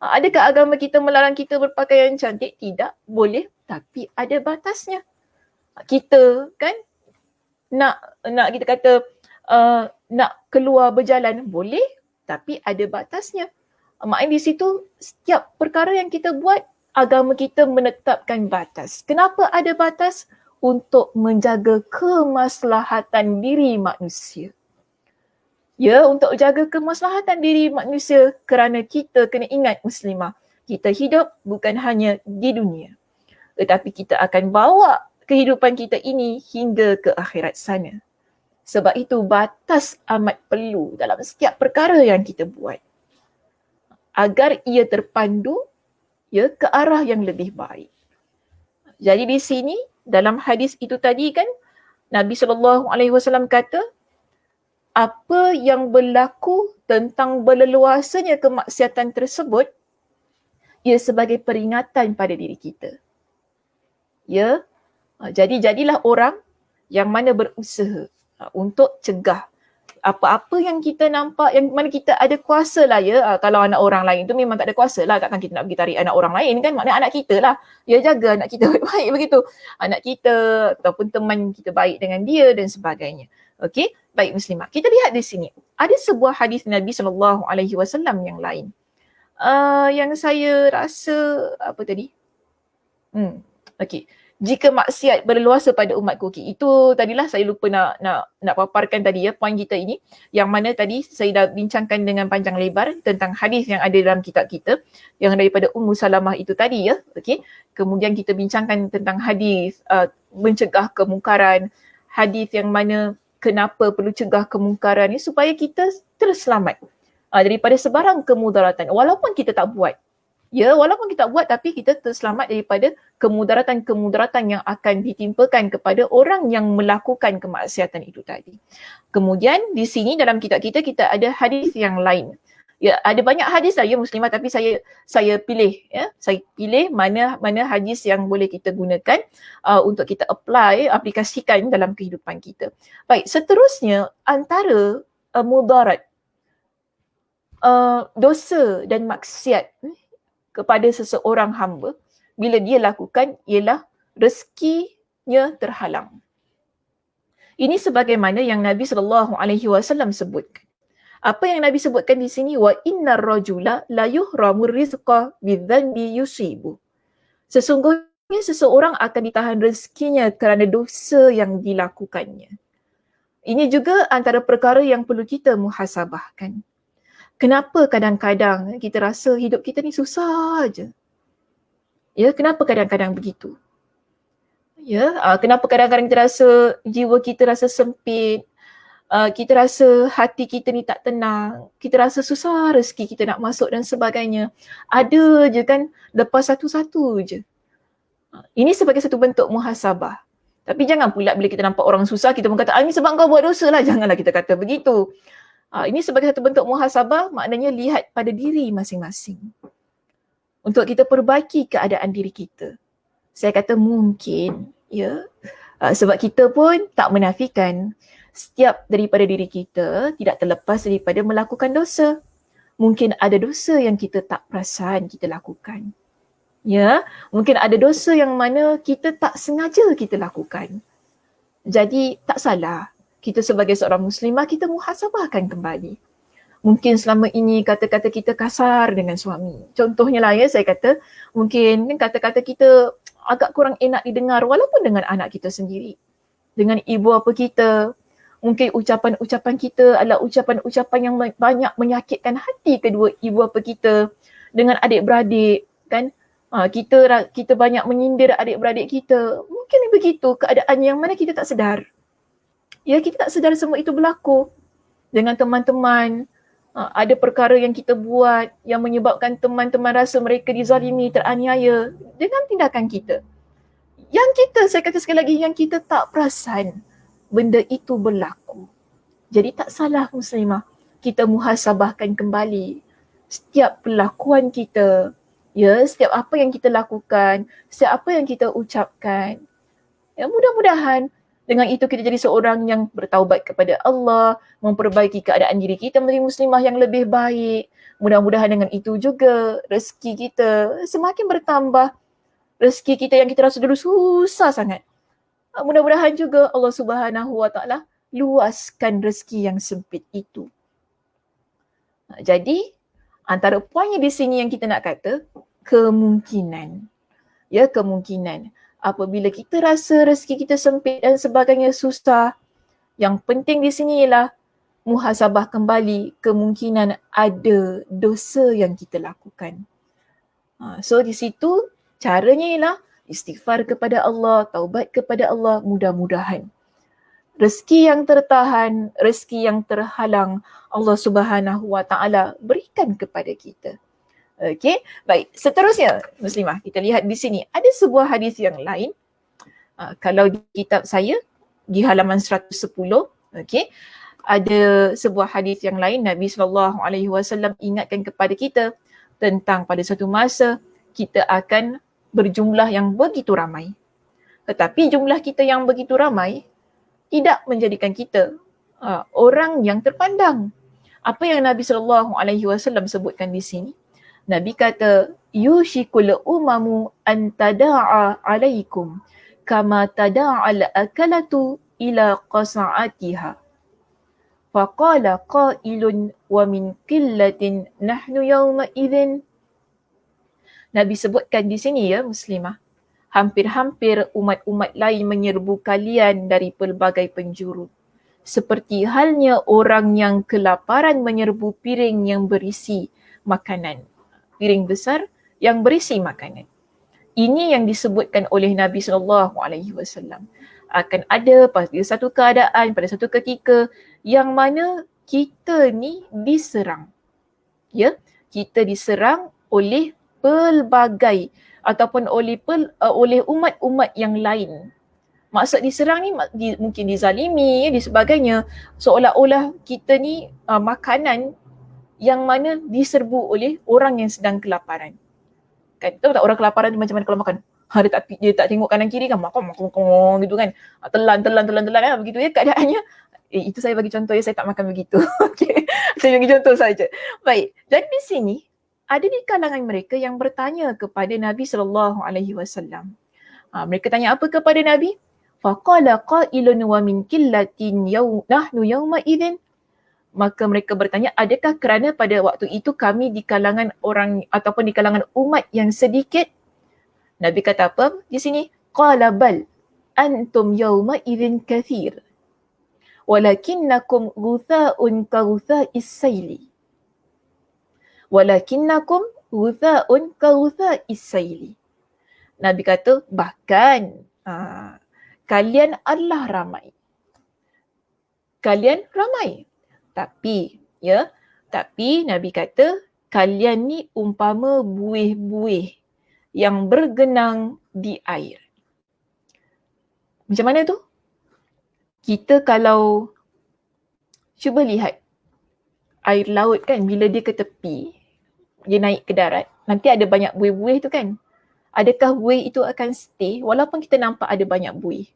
Adakah agama kita melarang kita berpakaian cantik? Tidak, boleh, tapi ada batasnya. Kita kan nak kita kata nak keluar berjalan, boleh, tapi ada batasnya. Maknanya di situ setiap perkara yang kita buat, agama kita menetapkan batas. Kenapa ada batas? Untuk menjaga kemaslahatan diri manusia. Ya, untuk jaga kemaslahatan diri manusia, kerana kita kena ingat muslimah, kita hidup bukan hanya di dunia, tetapi kita akan bawa kehidupan kita ini hingga ke akhirat sana. Sebab itu batas amat perlu dalam setiap perkara yang kita buat, agar ia terpandu, ya, ke arah yang lebih baik. Jadi di sini dalam hadis itu tadi kan, Nabi SAW kata, apa yang berlaku tentang berleluasanya kemaksiatan tersebut, ia sebagai peringatan pada diri kita. Ya, jadi jadilah orang yang mana berusaha untuk cegah apa-apa yang kita nampak, yang mana kita ada kuasa lah, ya. Kalau anak orang lain tu memang tak ada kuasa lah, takkan kita nak pergi tarik anak orang lain kan, maknanya anak kita lah, ya, jaga anak kita baik-baik begitu, anak kita ataupun teman kita baik dengan dia dan sebagainya. Okey, baik muslimah, kita lihat di sini ada sebuah hadis Nabi SAW yang lain, yang saya rasa apa tadi, okey, jika maksiat berleluasa pada umatku. Okay, itu tadilah saya lupa nak paparkan tadi, ya, poin kita ini, yang mana tadi saya dah bincangkan dengan panjang lebar tentang hadis yang ada dalam kitab kita yang daripada Ummu Salamah itu tadi, ya. Okey, kemudian kita bincangkan tentang hadis mencegah kemungkaran, hadis yang mana kenapa perlu cegah kemungkaran ni, supaya kita terselamat daripada sebarang kemudaratan walaupun kita tak buat. Ya, walaupun kita buat, tapi kita terselamat daripada kemudaratan yang akan ditimpakan kepada orang yang melakukan kemaksiatan itu tadi. Kemudian di sini dalam kitab kita ada hadis yang lain. Ya, ada banyak hadis lah, ya muslimah, tapi saya pilih, ya, saya pilih mana hadis yang boleh kita gunakan untuk kita aplikasikan dalam kehidupan kita. Baik, seterusnya antara mudarat, dosa dan maksiat kepada seseorang hamba bila dia lakukan ialah rezekinya terhalang. Ini sebagaimana yang Nabi SAW sebutkan. Apa yang Nabi sebutkan di sini, wa innar rajula la yuhramu rizqa bidzanbi yusibu. Sesungguhnya seseorang akan ditahan rezekinya kerana dosa yang dilakukannya. Ini juga antara perkara yang perlu kita muhasabahkan. Kenapa kadang-kadang kita rasa hidup kita ni susah aja? Ya, kenapa kadang-kadang begitu? Ya, kenapa kadang-kadang kita rasa jiwa kita rasa sempit, kita rasa hati kita ni tak tenang, kita rasa susah rezeki kita nak masuk dan sebagainya. Ada je kan, lepas satu-satu je. Ini sebagai satu bentuk muhasabah. Tapi jangan pula bila kita nampak orang susah, kita pun kata, ini sebab kau buat dosa lah. Janganlah kita kata begitu. Ini sebagai satu bentuk muhasabah, maknanya lihat pada diri masing-masing. Untuk kita perbaiki keadaan diri kita. Saya kata mungkin, ya, sebab kita pun tak menafikan setiap daripada diri kita tidak terlepas daripada melakukan dosa. Mungkin ada dosa yang kita tak perasan kita lakukan. Ya, mungkin ada dosa yang mana kita tak sengaja kita lakukan. Jadi tak salah kita sebagai seorang muslimah kita muhasabahkan kembali. Mungkin selama ini kata-kata kita kasar dengan suami. Contohnya lah ya, saya kata mungkin kan kata-kata kita agak kurang enak didengar walaupun dengan anak kita sendiri. Dengan ibu bapa kita, mungkin ucapan-ucapan kita adalah ucapan-ucapan yang banyak menyakitkan hati kedua ibu bapa kita. Dengan adik-beradik kan, kita banyak menyindir adik-beradik kita. Mungkin begitu keadaan yang mana kita tak sedar. Ya, kita tak sedar semua itu berlaku dengan teman-teman. Ada perkara yang kita buat yang menyebabkan teman-teman rasa mereka dizalimi, teraniaya dengan tindakan kita. Yang kita, saya kata sekali lagi, yang kita tak perasan benda itu berlaku. Jadi tak salah muslimah kita muhasabahkan kembali setiap perlakuan kita, ya, setiap apa yang kita lakukan, setiap apa yang kita ucapkan. Ya, mudah-mudahan dengan itu kita jadi seorang yang bertaubat kepada Allah, memperbaiki keadaan diri kita menjadi muslimah yang lebih baik. Mudah-mudahan dengan itu juga rezeki kita semakin bertambah. Rezeki kita yang kita rasa dulu susah sangat. Mudah-mudahan juga Allah Subhanahu Wa Taala luaskan rezeki yang sempit itu. Jadi antara poinnya di sini yang kita nak kata, kemungkinan. Ya, kemungkinan. Apabila kita rasa rezeki kita sempit dan sebagainya susah, yang penting di sini ialah muhasabah kembali kemungkinan ada dosa yang kita lakukan. So di situ caranya ialah istighfar kepada Allah, taubat kepada Allah, mudah-mudahan rezeki yang tertahan, rezeki yang terhalang, Allah Subhanahu Wa Taala berikan kepada kita. Okey, baik. Seterusnya, muslimah, kita lihat di sini ada sebuah hadis yang lain. Kalau di kitab saya di halaman 110, okey, ada sebuah hadis yang lain. Nabi SAW ingatkan kepada kita tentang pada satu masa kita akan berjumlah yang begitu ramai. Tetapi jumlah kita yang begitu ramai tidak menjadikan kita orang yang terpandang. Apa yang Nabi SAW sebutkan di sini? Nabi kata, yushikul umamu an tada'a alaikum kama tada'al akalatu ila qasa'atiha. Faqala qailun wa min qillatin nahnu yawma idhin. Nabi sebutkan di sini ya muslimah, hampir-hampir umat-umat lain menyerbu kalian dari pelbagai penjuru. Seperti halnya orang yang kelaparan menyerbu piring yang berisi makanan. Piring besar yang berisi makanan. Ini yang disebutkan oleh Nabi SAW. Akan ada pada satu keadaan, pada satu ketika yang mana kita ni diserang. Ya, kita diserang oleh pelbagai ataupun oleh umat-umat yang lain. Maksud diserang ni mungkin dizalimi, di sebagainya. Seolah-olah kita ni makanan yang mana diserbu oleh orang yang sedang kelaparan. Kan, tahu tak orang kelaparan ni macam mana kalau makan? Dia tak tengok kanan kiri kan, makan gitu kan. Telan begitu ya keadaannya. Itu saya bagi contoh ya, saya tak makan begitu. Okay. Saya bagi contoh saja. Baik, jadi di sini ada di kalangan mereka yang bertanya kepada Nabi SAW. Mereka tanya apa kepada Nabi? Faqala qailun wa min qillatin nahnu yawma idzin. Maka mereka bertanya, adakah kerana pada waktu itu kami di kalangan orang ataupun di kalangan umat yang sedikit? Nabi kata apa di sini? Qala bal antum yawma idzin kathir walakinnakum ghutha'un ka ghutha'is sayli. Walakinnakum ghutha'un ka ghutha'is sayli. Nabi kata bahkan kalian adalah ramai. Kalian ramai. Tapi Nabi kata kalian ni umpama buih-buih yang bergenang di air. Macam mana tu? Kita kalau cuba lihat air laut kan, bila dia ke tepi, dia naik ke darat, nanti ada banyak buih-buih tu kan. Adakah buih itu akan stay walaupun kita nampak ada banyak buih?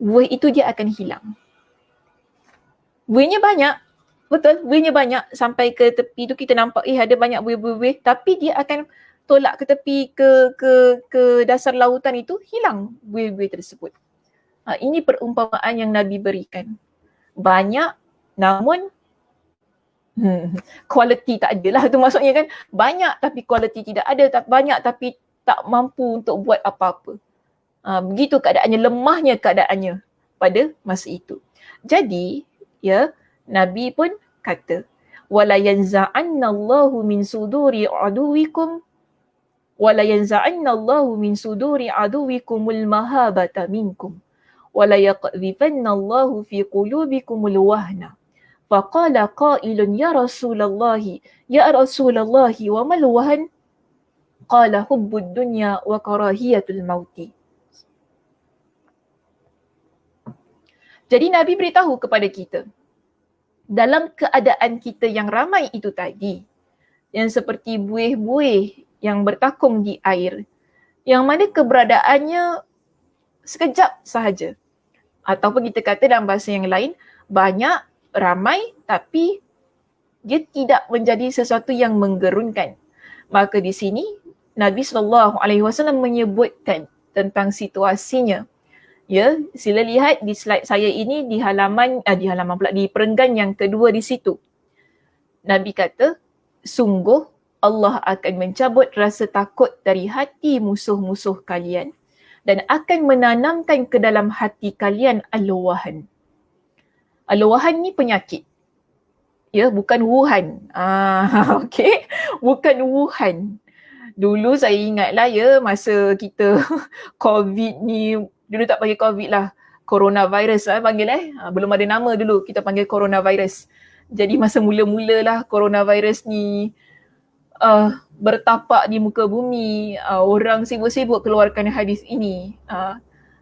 Buih itu dia akan hilang. Buihnya banyak, betul, buihnya banyak sampai ke tepi tu kita nampak ada banyak buih-buih, tapi dia akan tolak ke tepi ke dasar lautan itu, hilang buih-buih tersebut. Ini perumpamaan yang Nabi berikan. Banyak namun quality tak ada lah, tu maksudnya kan. Banyak tapi quality tidak ada, banyak tapi tak mampu untuk buat apa-apa. Begitu keadaannya, lemahnya keadaannya pada masa itu. Jadi, ya, Nabi pun kata, wala yanza'annallahu min suduri aduwikum wala yanza'annallahu min suduri aduwikumul mahabata minkum wala yaqdhifannallahu fi qulubikumul wahna. Faqala qailun ya Rasulullah wa mal wahan? Qala hubbud dunya wa karahiyatul mauti. Jadi Nabi beritahu kepada kita, dalam keadaan kita yang ramai itu tadi, yang seperti buih-buih yang bertakung di air, yang mana keberadaannya sekejap sahaja. Ataupun kita kata dalam bahasa yang lain, banyak, ramai, tapi dia tidak menjadi sesuatu yang menggerunkan. Maka di sini Nabi SAW menyebutkan tentang situasinya. Ya, sila lihat di slide saya ini di perenggan yang kedua di situ. Nabi kata, sungguh Allah akan mencabut rasa takut dari hati musuh-musuh kalian dan akan menanamkan ke dalam hati kalian al-wahan. Al-wahan ni penyakit. Ya, bukan Wuhan. Okey, bukan Wuhan. Dulu saya ingatlah ya, masa kita COVID ni, dulu tak panggil COVID lah, coronavirus lah panggil belum ada nama dulu, kita panggil coronavirus. Jadi masa mula-mula lah coronavirus ni bertapak di muka bumi, orang sibuk-sibuk keluarkan hadis ini.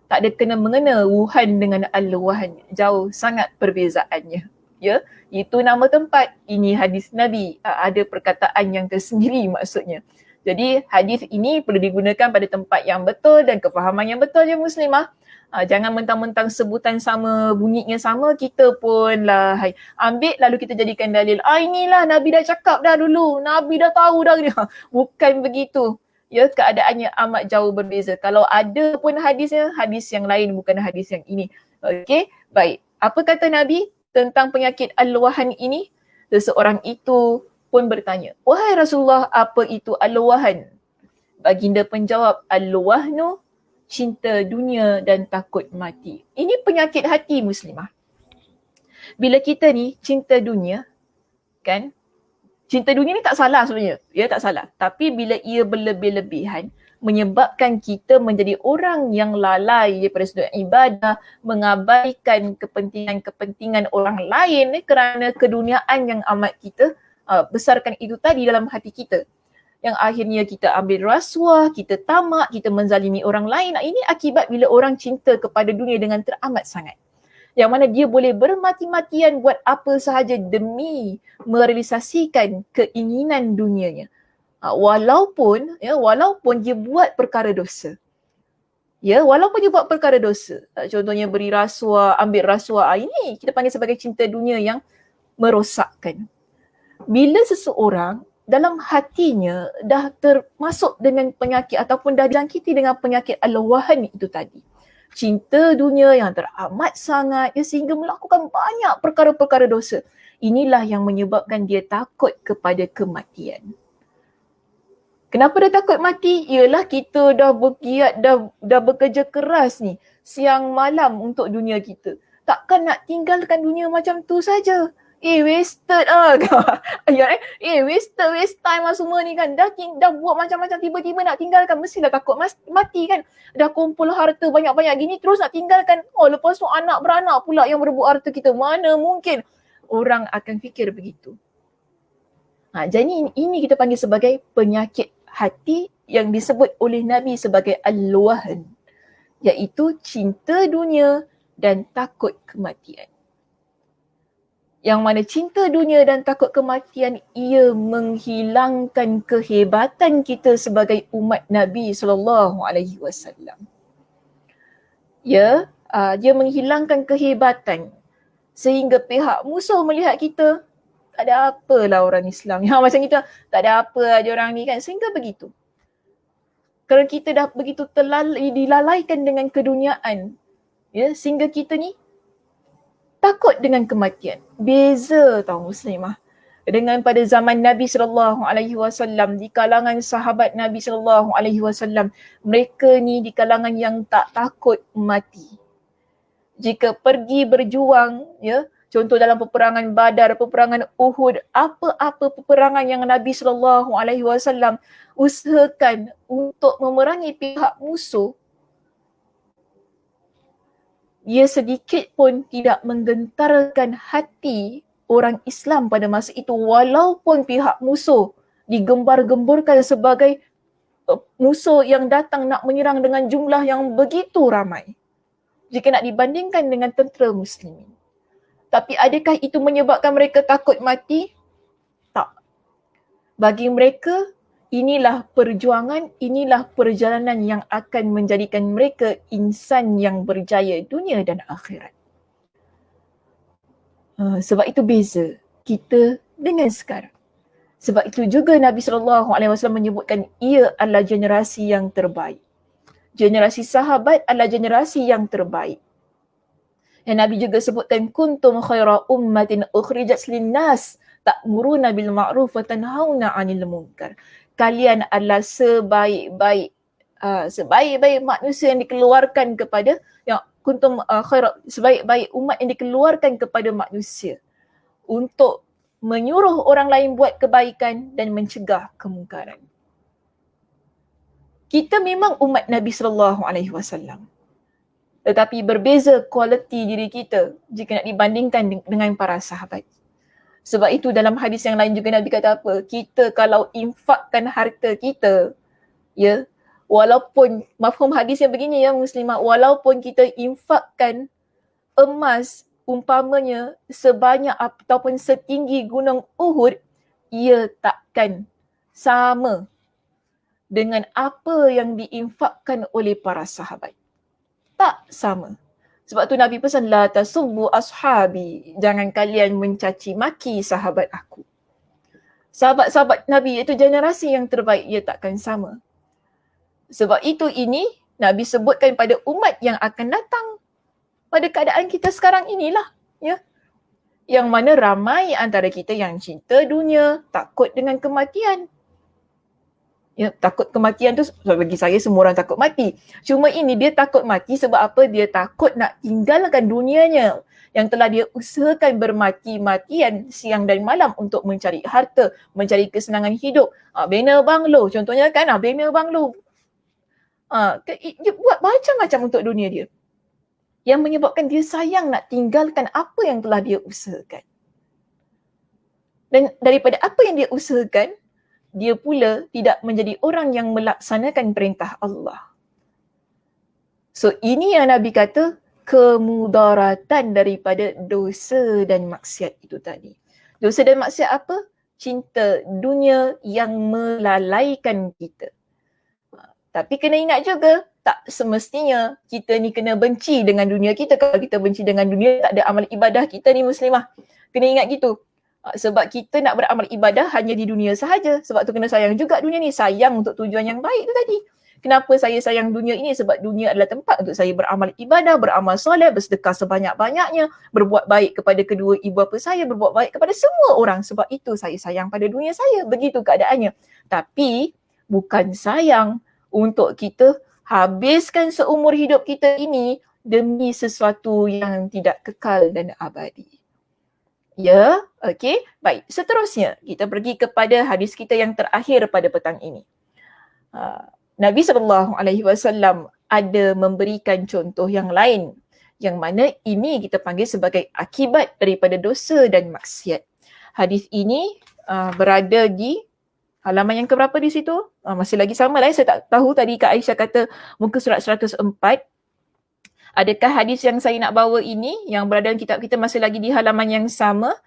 Tak ada kena-mengena Wuhan dengan Al-Wuhan, jauh sangat perbezaannya. Ya, itu nama tempat, ini hadis Nabi, ada perkataan yang tersendiri maksudnya. Jadi hadis ini perlu digunakan pada tempat yang betul dan kefahaman yang betul ya muslimah. Jangan mentang-mentang sebutan sama, bunyinya sama, kita pun lah ambil lalu kita jadikan dalil. Inilah Nabi dah cakap dah dulu, Nabi dah tahu dah. Bukan begitu. Ya, keadaannya amat jauh berbeza. Kalau ada pun hadisnya, hadis yang lain, bukan hadis yang ini. Okey, baik. Apa kata Nabi tentang penyakit al-wahan ini? Seseorang itu pun bertanya, wahai Rasulullah, apa itu al-wahan? Baginda penjawab, al-wahnu, cinta dunia dan takut mati. Ini penyakit hati muslimah. Bila kita ni cinta dunia, kan? Cinta dunia ni tak salah sebenarnya. Ya, tak salah. Tapi bila ia berlebih-lebihan, menyebabkan kita menjadi orang yang lalai daripada sudut ibadah, mengabaikan kepentingan-kepentingan orang lain kerana keduniaan yang amat kita besarkan itu tadi dalam hati kita. Yang akhirnya kita ambil rasuah, kita tamak, kita menzalimi orang lain. Ini akibat bila orang cinta kepada dunia dengan teramat sangat. Yang mana dia boleh bermati-matian buat apa sahaja demi merealisasikan keinginan dunianya. Walaupun dia buat perkara dosa. Ya, walaupun dia buat perkara dosa. Contohnya beri rasuah, ambil rasuah. Ini kita panggil sebagai cinta dunia yang merosakkan. Bila seseorang dalam hatinya dah termasuk dengan penyakit ataupun dah dijangkiti dengan penyakit al-wahan itu tadi, cinta dunia yang teramat sangat, sehingga melakukan banyak perkara-perkara dosa, inilah yang menyebabkan dia takut kepada kematian. Kenapa dia takut mati? Ialah kita dah bergiat, dah bekerja keras ni siang malam untuk dunia kita. Takkan nak tinggalkan dunia macam tu saja. Wasted waste time lah semua ni kan. Dah buat macam-macam, tiba-tiba nak tinggalkan, mestilah takut mati kan. Dah kumpul harta banyak-banyak gini, terus nak tinggalkan. Lepas tu anak beranak pula yang berebut harta kita. Mana mungkin orang akan fikir begitu. Jadi ini kita panggil sebagai penyakit hati yang disebut oleh Nabi sebagai al-wahan, iaitu cinta dunia dan takut kematian. Yang mana cinta dunia dan takut kematian, ia menghilangkan kehebatan kita sebagai umat Nabi SAW. Ya, dia menghilangkan kehebatan sehingga pihak musuh melihat kita, tak ada apalah orang Islam. Macam kita, tak ada apa aja orang ni kan. Sehingga begitu. Kerana kita dah begitu dilalaikan dengan keduniaan. Ya, sehingga kita ni takut dengan kematian. Beza tau muslimah. Dengan pada zaman Nabi SAW, di kalangan sahabat Nabi SAW, mereka ni di kalangan yang tak takut mati. Jika pergi berjuang, ya, contoh dalam peperangan Badar, peperangan Uhud, apa-apa peperangan yang Nabi SAW usahakan untuk memerangi pihak musuh, ia sedikit pun tidak menggentarkan hati orang Islam pada masa itu, walaupun pihak musuh digembar-gemburkan sebagai musuh yang datang nak menyerang dengan jumlah yang begitu ramai jika nak dibandingkan dengan tentera muslimin. Tapi adakah itu menyebabkan mereka takut mati? Tak. Bagi mereka, inilah perjuangan, inilah perjalanan yang akan menjadikan mereka insan yang berjaya dunia dan akhirat. Sebab itu beza kita dengan sekarang. Sebab itu juga Nabi SAW menyebutkan ia adalah generasi yang terbaik. Generasi sahabat adalah generasi yang terbaik. Dan Nabi juga sebutkan kuntum khaira ummatin ukhrijat linnas ta'muruna bil ma'ruf wa tanhauna 'anil munkar. Kalian adalah sebaik-baik manusia yang dikeluarkan kepada sebaik-baik umat yang dikeluarkan kepada manusia untuk menyuruh orang lain buat kebaikan dan mencegah kemungkaran. Kita memang umat Nabi SAW. Tetapi berbeza kualiti diri kita jika nak dibandingkan dengan para sahabat. Sebab itu dalam hadis yang lain juga Nabi kata apa? Kita kalau infakkan harta kita, ya, walaupun mafhum hadisnya begini ya muslimah, walaupun kita infakkan emas umpamanya sebanyak ataupun setinggi gunung Uhud, ia takkan sama dengan apa yang diinfakkan oleh para sahabat. Tak sama. Sebab tu Nabi pesan, la tasubbu ashabi, jangan kalian mencaci maki sahabat aku. Sahabat-sahabat Nabi iaitu generasi yang terbaik, ia takkan sama. Sebab itu ini Nabi sebutkan pada umat yang akan datang pada keadaan kita sekarang inilah, ya. Yang mana ramai antara kita yang cinta dunia, takut dengan kematian. Ya, takut kematian tu bagi saya semua orang takut mati. Cuma ini dia takut mati sebab apa? Dia takut nak tinggalkan dunianya yang telah dia usahakan bermati-matian siang dan malam untuk mencari harta, mencari kesenangan hidup. Bina banglo contohnya kan, bina banglo. Dia buat macam-macam untuk dunia dia. Yang menyebabkan dia sayang nak tinggalkan apa yang telah dia usahakan. Dan daripada apa yang dia usahakan, dia pula tidak menjadi orang yang melaksanakan perintah Allah. So ini yang Nabi kata kemudaratan daripada dosa dan maksiat itu tadi. Dosa dan maksiat apa? Cinta dunia yang melalaikan kita. Tapi kena ingat juga, tak semestinya kita ni kena benci dengan dunia kita. Kalau kita benci dengan dunia, tak ada amal ibadah kita ni muslimah. Kena ingat gitu. Sebab kita nak beramal ibadah hanya di dunia sahaja. Sebab tu kena sayang juga dunia ni. Sayang untuk tujuan yang baik tu tadi. Kenapa saya sayang dunia ini? Sebab dunia adalah tempat untuk saya beramal ibadah, beramal soleh, bersedekah sebanyak-banyaknya, berbuat baik kepada kedua ibu bapa saya, berbuat baik kepada semua orang. Sebab itu saya sayang pada dunia saya. Begitu keadaannya. Tapi bukan sayang untuk kita habiskan seumur hidup kita ini demi sesuatu yang tidak kekal dan abadi. Ya, okey. Baik, seterusnya kita pergi kepada hadis kita yang terakhir pada petang ini. Nabi SAW ada memberikan contoh yang lain yang mana ini kita panggil sebagai akibat daripada dosa dan maksiat. Hadis ini berada di halaman yang keberapa di situ? Masih lagi sama lah, saya tak tahu tadi Kak Aisyah kata muka surat 104. Adakah hadis yang saya nak bawa ini yang berada dalam kitab kita masih lagi di halaman yang sama?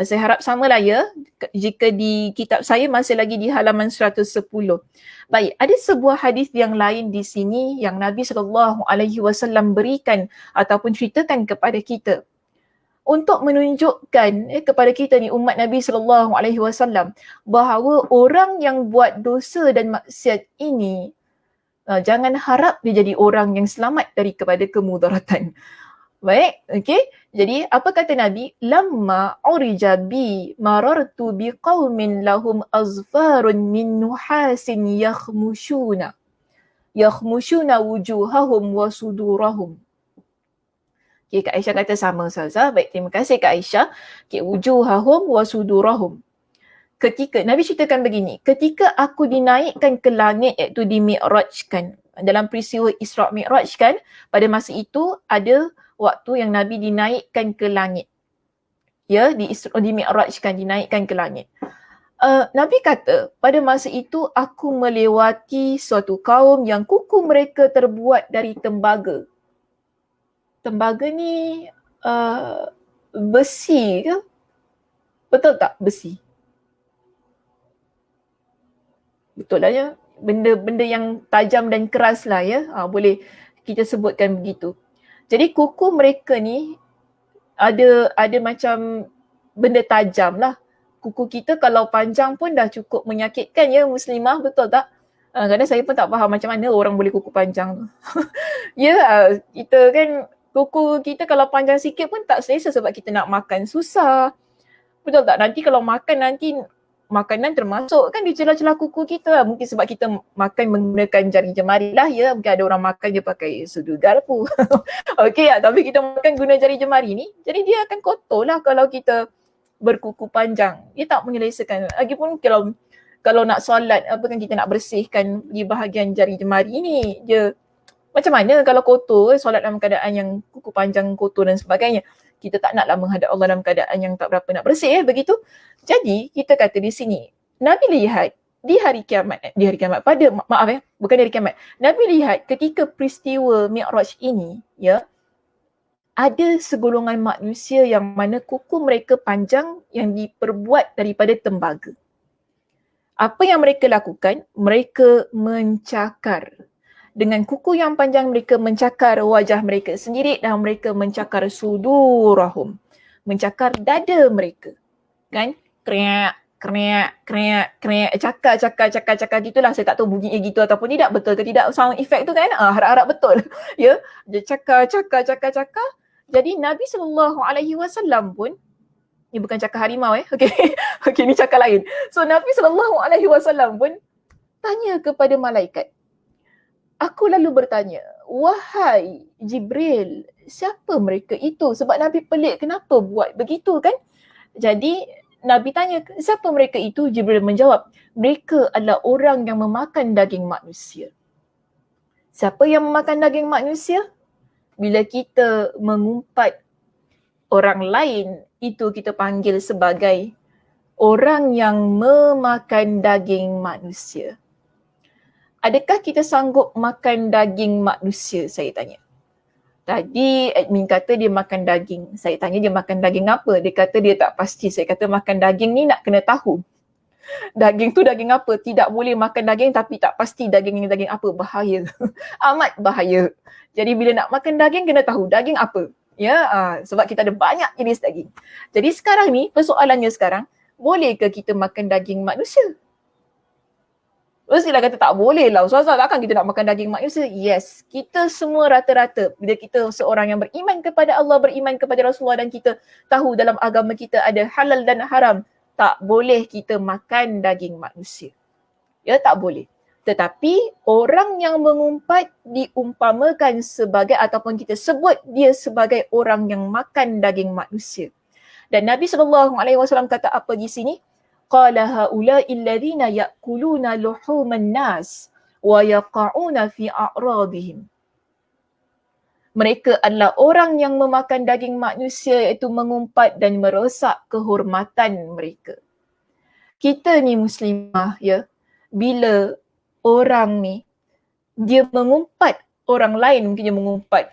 Saya harap samalah ya. Jika di kitab saya masih lagi di halaman 110. Baik, ada sebuah hadis yang lain di sini yang Nabi SAW berikan ataupun ceritakan kepada kita untuk menunjukkan kepada kita ni umat Nabi SAW bahawa orang yang buat dosa dan maksiat ini Jangan harap dia jadi orang yang selamat daripada kemudaratan. Baik, okey. Jadi apa kata Nabi? Lamma urija bi marartu bi qaumin lahum azfarun min nuhasin yakhmushuna wujuhahum wa sudurahum. Okay, Kak Aisyah kata sama Ustazah. Baik, terima kasih Kak Aisyah. Okay, wujuhahum wa sudurahum. Ketika, Nabi ceritakan begini, ketika aku dinaikkan ke langit iaitu dimi'rajkan, dalam peristiwa Isra' Mi'raj kan, pada masa itu ada waktu yang Nabi dinaikkan ke langit. Ya, dimi'rajkan, dinaikkan ke langit. Nabi kata, pada masa itu aku melewati suatu kaum yang kuku mereka terbuat dari tembaga. Tembaga ni besi ke? Betul tak besi? Betul lah ya. Benda-benda yang tajam dan keras lah ya. Boleh kita sebutkan begitu. Jadi kuku mereka ni ada macam benda tajam lah. Kuku kita kalau panjang pun dah cukup menyakitkan ya muslimah, betul tak? Kadang saya pun tak faham macam mana orang boleh kuku panjang tu. Ya, kita kan kuku kita kalau panjang sikit pun tak selesa sebab kita nak makan susah. Betul tak? Nanti kalau makan nanti makanan termasuk kan di celah-celah kuku kita. Mungkin sebab kita makan menggunakan jari jemari lah ya. Mungkin ada orang makan dia pakai sudu garpu. Okey ya, tapi kita makan guna jari jemari ni. Jadi dia akan kotor lah kalau kita berkuku panjang. Dia tak menyelesaikan. Lagipun kalau nak solat, apa kan kita nak bersihkan di bahagian jari jemari ni. Dia macam mana kalau kotor, solat dalam keadaan yang kuku panjang kotor dan sebagainya. Kita tak naklah menghadap Allah dalam keadaan yang tak berapa nak bersih begitu. Jadi kita kata di sini, Nabi lihat di hari kiamat, bukan hari kiamat. Nabi lihat ketika peristiwa Mi'raj ini, ya, ada segolongan manusia yang mana kuku mereka panjang yang diperbuat daripada tembaga. Apa yang mereka lakukan? Mereka mencakar. Dengan kuku yang panjang mereka mencakar wajah mereka sendiri dan mereka mencakar sudurahum. Mencakar dada mereka. Kan? Kreak, kreak, kreak, kreak. Cakar gitulah. Saya tak tahu bunyi gitu ataupun tidak. Betul ke tidak sound effect tu kan? Harap-harap betul. Ya, dia cakar. Jadi Nabi SAW pun, ni bukan cakar harimau Okay. Okay, ni cakar lain. So Nabi SAW pun tanya kepada malaikat. Aku lalu bertanya, wahai Jibril, siapa mereka itu? Sebab Nabi pelik kenapa buat begitu kan? Jadi Nabi tanya, siapa mereka itu? Jibril menjawab, mereka adalah orang yang memakan daging manusia. Siapa yang memakan daging manusia? Bila kita mengumpat orang lain, itu kita panggil sebagai orang yang memakan daging manusia. Adakah kita sanggup makan daging manusia? Saya tanya. Tadi admin kata dia makan daging. Saya tanya dia makan daging apa? Dia kata dia tak pasti. Saya kata makan daging ni nak kena tahu. Daging tu daging apa? Tidak boleh makan daging tapi tak pasti daging ni daging apa. Bahaya. Amat bahaya. Jadi bila nak makan daging kena tahu daging apa. Ya, sebab kita ada banyak jenis daging. Jadi sekarang ni persoalannya sekarang, bolehkah kita makan daging manusia? Mestilah kata tak boleh lah. Ustazah, takkan kita nak makan daging manusia? Yes, kita semua rata-rata bila kita seorang yang beriman kepada Allah, beriman kepada Rasulullah dan kita tahu dalam agama kita ada halal dan haram, tak boleh kita makan daging manusia. Ya, tak boleh. Tetapi orang yang mengumpat diumpamakan sebagai ataupun kita sebut dia sebagai orang yang makan daging manusia. Dan Nabi SAW kata apa di sini? Qala haula'i alladhina ya'kuluna luhuman nas wa yaqa'una fi a'radihim. Mereka adalah orang yang memakan daging manusia iaitu mengumpat dan merosak kehormatan mereka. Kita ni muslimah ya, bila orang ni dia mengumpat orang lain, mungkin dia mengumpat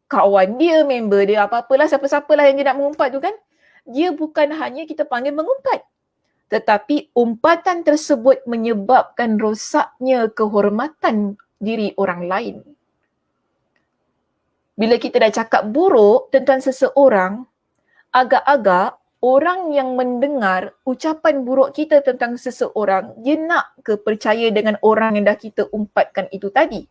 kawan dia, member dia, apa-apalah, siapa-siapalah yang dia nak mengumpat tu kan, dia bukan hanya kita panggil mengumpat. Tetapi umpatan tersebut menyebabkan rosaknya kehormatan diri orang lain. Bila kita dah cakap buruk tentang seseorang, agak-agak orang yang mendengar ucapan buruk kita tentang seseorang, dia nak ke percaya dengan orang yang dah kita umpatkan itu tadi?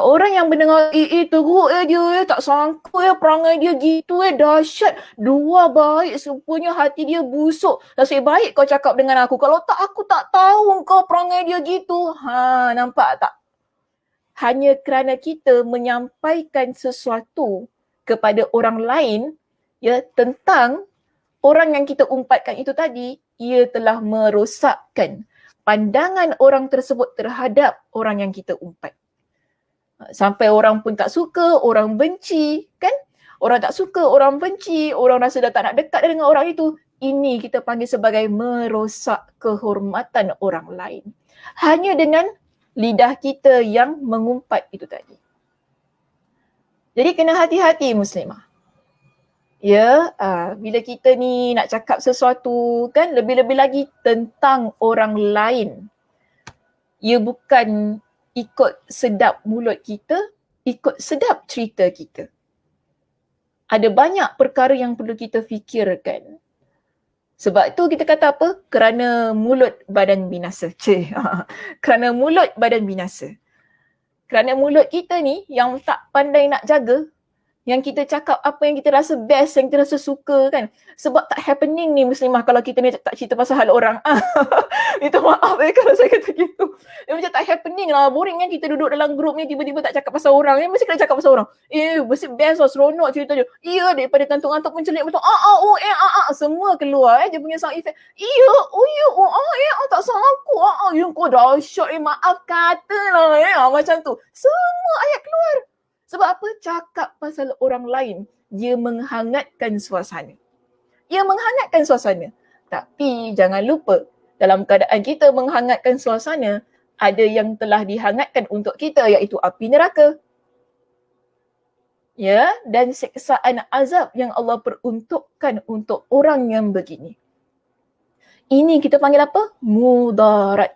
Orang yang mendengar teruk dia tak sangka perangai dia gitu dahsyat. Dua baik rupanya hati dia busuk. Nasib baik kau cakap dengan aku. Kalau tak aku tak tahu kau perangai dia gitu. Nampak tak? Hanya kerana kita menyampaikan sesuatu kepada orang lain tentang orang yang kita umpatkan itu tadi, ia telah merosakkan pandangan orang tersebut terhadap orang yang kita umpat. Sampai orang pun tak suka, orang benci, kan? Orang tak suka, orang benci, orang rasa dah tak nak dekat dengan orang itu. Ini kita panggil sebagai merosak kehormatan orang lain. Hanya dengan lidah kita yang mengumpat itu tadi. Jadi kena hati-hati muslimah. Bila kita ni nak cakap sesuatu kan, lebih-lebih lagi tentang orang lain. Ia bukan ikut sedap mulut kita, ikut sedap cerita kita. Ada banyak perkara yang perlu kita fikirkan. Sebab tu kita kata apa? Kerana mulut badan binasa. Kerana mulut badan binasa. Kerana mulut kita ni yang tak pandai nak jaga, yang kita cakap apa yang kita rasa best, yang kita rasa suka kan. Sebab tak happening ni muslimah kalau kita ni tak cerita pasal hal orang. Itu maaf kalau saya kata gitu. Dia macam tak happening lah. Boring kan kita duduk dalam grup ni tiba-tiba tak cakap pasal orang. Mesti kena cakap pasal orang. Mesti best lah, seronok cerita dia. Daripada kantung-kantung mencelik betul. Semua keluar dia punya sound effect. Tak salah aku. Yang kau dahsyat maaf kata lah. Macam tu. Semua ayat keluar. Sebab apa? Cakap pasal orang lain. Dia menghangatkan suasana. Tapi jangan lupa, dalam keadaan kita menghangatkan suasana, ada yang telah dihangatkan untuk kita iaitu api neraka. Dan siksaan azab yang Allah peruntukkan untuk orang yang begini. Ini kita panggil apa? Mudarat.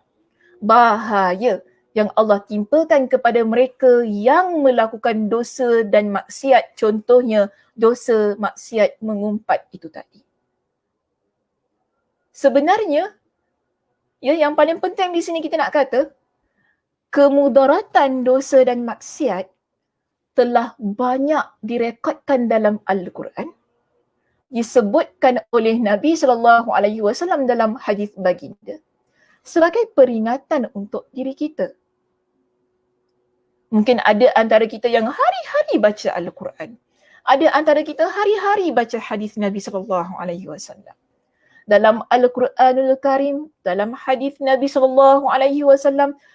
Bahaya yang Allah timpakan kepada mereka yang melakukan dosa dan maksiat. Contohnya, dosa maksiat mengumpat itu tadi. Sebenarnya, yang paling penting di sini kita nak kata, kemudaratan dosa dan maksiat telah banyak direkodkan dalam Al-Quran. Disebutkan oleh Nabi SAW dalam hadis baginda sebagai peringatan untuk diri kita. Mungkin ada antara kita yang hari-hari baca Al-Quran. Ada antara kita hari-hari baca hadis Nabi SAW. Dalam Al-Quranul Karim, dalam hadis Nabi SAW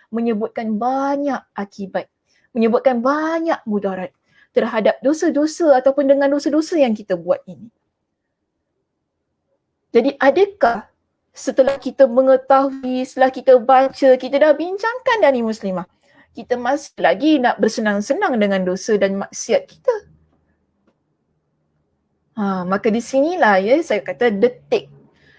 menyebutkan banyak akibat, menyebutkan banyak mudarat terhadap dosa-dosa ataupun dengan dosa-dosa yang kita buat ini. Jadi adakah setelah kita mengetahui, setelah kita baca, kita dah bincangkan dah ni muslimah, kita masih lagi nak bersenang-senang dengan dosa dan maksiat kita? Maka di sinilah saya kata detik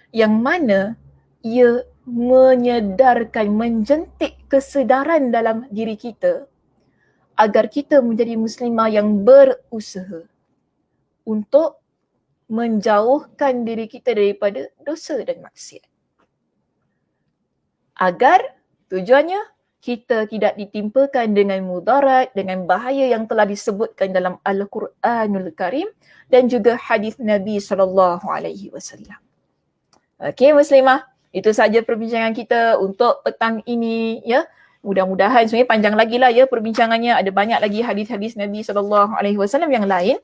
yang mana ia menyedarkan, menjentik kesedaran dalam diri kita agar kita menjadi muslimah yang berusaha untuk menjauhkan diri kita daripada dosa dan maksiat. Agar tujuannya kita tidak ditimpakan dengan mudarat, dengan bahaya yang telah disebutkan dalam Al-Quranul Karim dan juga hadis Nabi SAW. Okey muslimah, itu saja perbincangan kita untuk petang ini ya. Mudah-mudahan sebenarnya panjang lagi lah ya perbincangannya. Ada banyak lagi hadis-hadis Nabi SAW yang lain.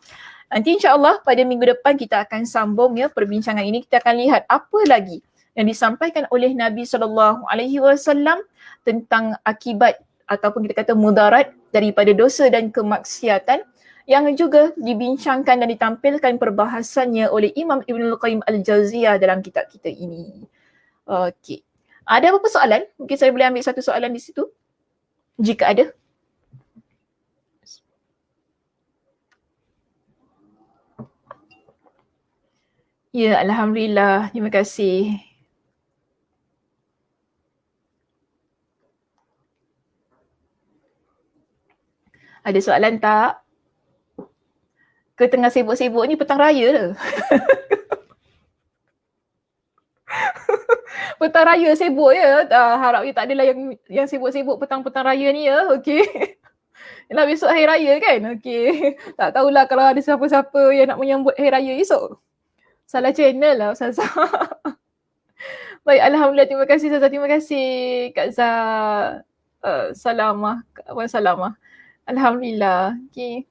Nanti insya-Allah pada minggu depan kita akan sambung ya perbincangan ini. Kita akan lihat apa lagi yang disampaikan oleh Nabi SAW tentang akibat ataupun kita kata mudarat daripada dosa dan kemaksiatan yang juga dibincangkan dan ditampilkan perbahasannya oleh Imam Ibnul Qayyim Al-Jauziyah dalam kitab kita ini. Okey. Ada apa soalan? Mungkin saya boleh ambil satu soalan di situ jika ada. Ya, alhamdulillah. Terima kasih. Ada soalan tak? ke tengah sibuk-sibuk ni petang raya dah. Petang raya sibuk ya. Harap tak adalah yang sibuk-sibuk petang-petang raya ni ya. Okey. Yelah besok hari raya kan. Okey. Tak tahulah kalau ada siapa-siapa yang nak menyambut hari raya esok. Salah channel lah Ustazah. Baik, Alhamdulillah. Terima kasih Ustazah. Terima kasih Kak Zah. Salamah. Abang Salamah. Alhamdulillah. Okey.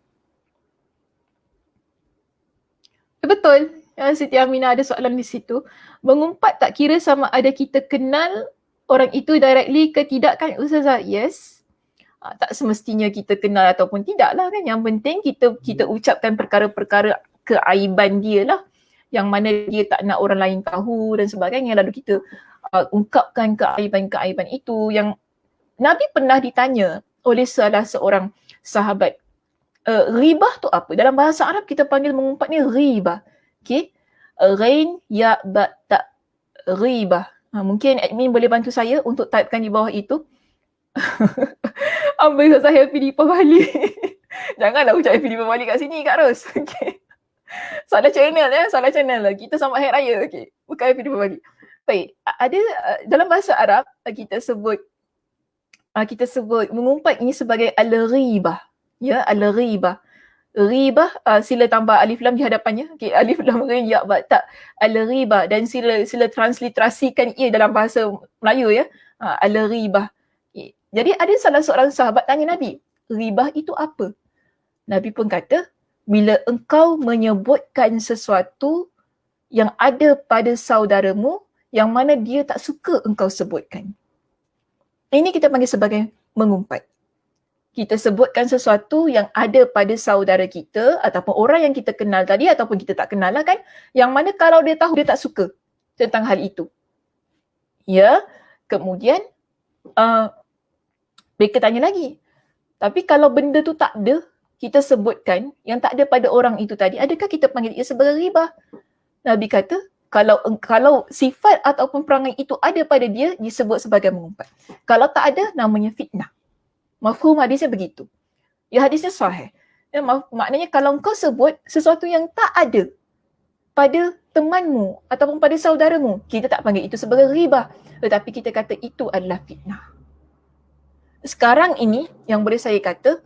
Betul. Siti Aminah ada soalan di situ. Mengumpat tak kira sama ada kita kenal orang itu directly ke tidak kan Ustazah? Yes. Tak semestinya kita kenal ataupun tidak lah kan. Yang penting kita ucapkan perkara-perkara keaiban dia lah. Yang mana dia tak nak orang lain tahu dan sebagainya. Lalu kita ungkapkan keaiban-keaiban itu. Yang Nabi pernah ditanya oleh salah seorang sahabat. Ribah tu apa? Dalam bahasa Arab kita panggil mengumpat ni ribah. Okay. Ghain, ya, ba, ta. Ribah. Mungkin admin boleh bantu saya untuk typekan di bawah itu. Ambil saya happy Deepavali. Janganlah ucap happy Deepavali kat sini Kak Ros. Okay. Salah channel ya. Salah channel lah. Kita sama hari raya. Okay. Bukan happy Deepavali. Baik. Ada dalam bahasa Arab kita sebut mengumpat ini sebagai al-ribah. Ya, al-ribah. Ribah, sila tambah alif lam di hadapannya. Okay, alif lam ri ya ba ta. Al-ribah dan sila transliterasikan ia dalam bahasa Melayu ya. Al-ribah. Okay. Jadi ada salah seorang sahabat tanya Nabi, ribah itu apa? Nabi pun kata, bila engkau menyebutkan sesuatu yang ada pada saudaramu yang mana dia tak suka engkau sebutkan. Ini kita panggil sebagai mengumpat. Kita sebutkan sesuatu yang ada pada saudara kita ataupun orang yang kita kenal tadi ataupun kita tak kenal lah kan. Yang mana kalau dia tahu dia tak suka tentang hal itu. Ya, kemudian mereka tanya lagi. Tapi kalau benda tu tak ada, kita sebutkan yang tak ada pada orang itu tadi, adakah kita panggil ia sebagai ribah? Nabi kata, kalau sifat ataupun perangai itu ada pada dia, disebut sebagai mengumpat. Kalau tak ada, namanya fitnah. Mafhum hadisnya begitu. Ya hadisnya sahih. Ya, maknanya kalau engkau sebut sesuatu yang tak ada pada temanmu ataupun pada saudaramu, kita tak panggil itu sebagai ribah. Tetapi kita kata itu adalah fitnah. Sekarang ini yang boleh saya kata,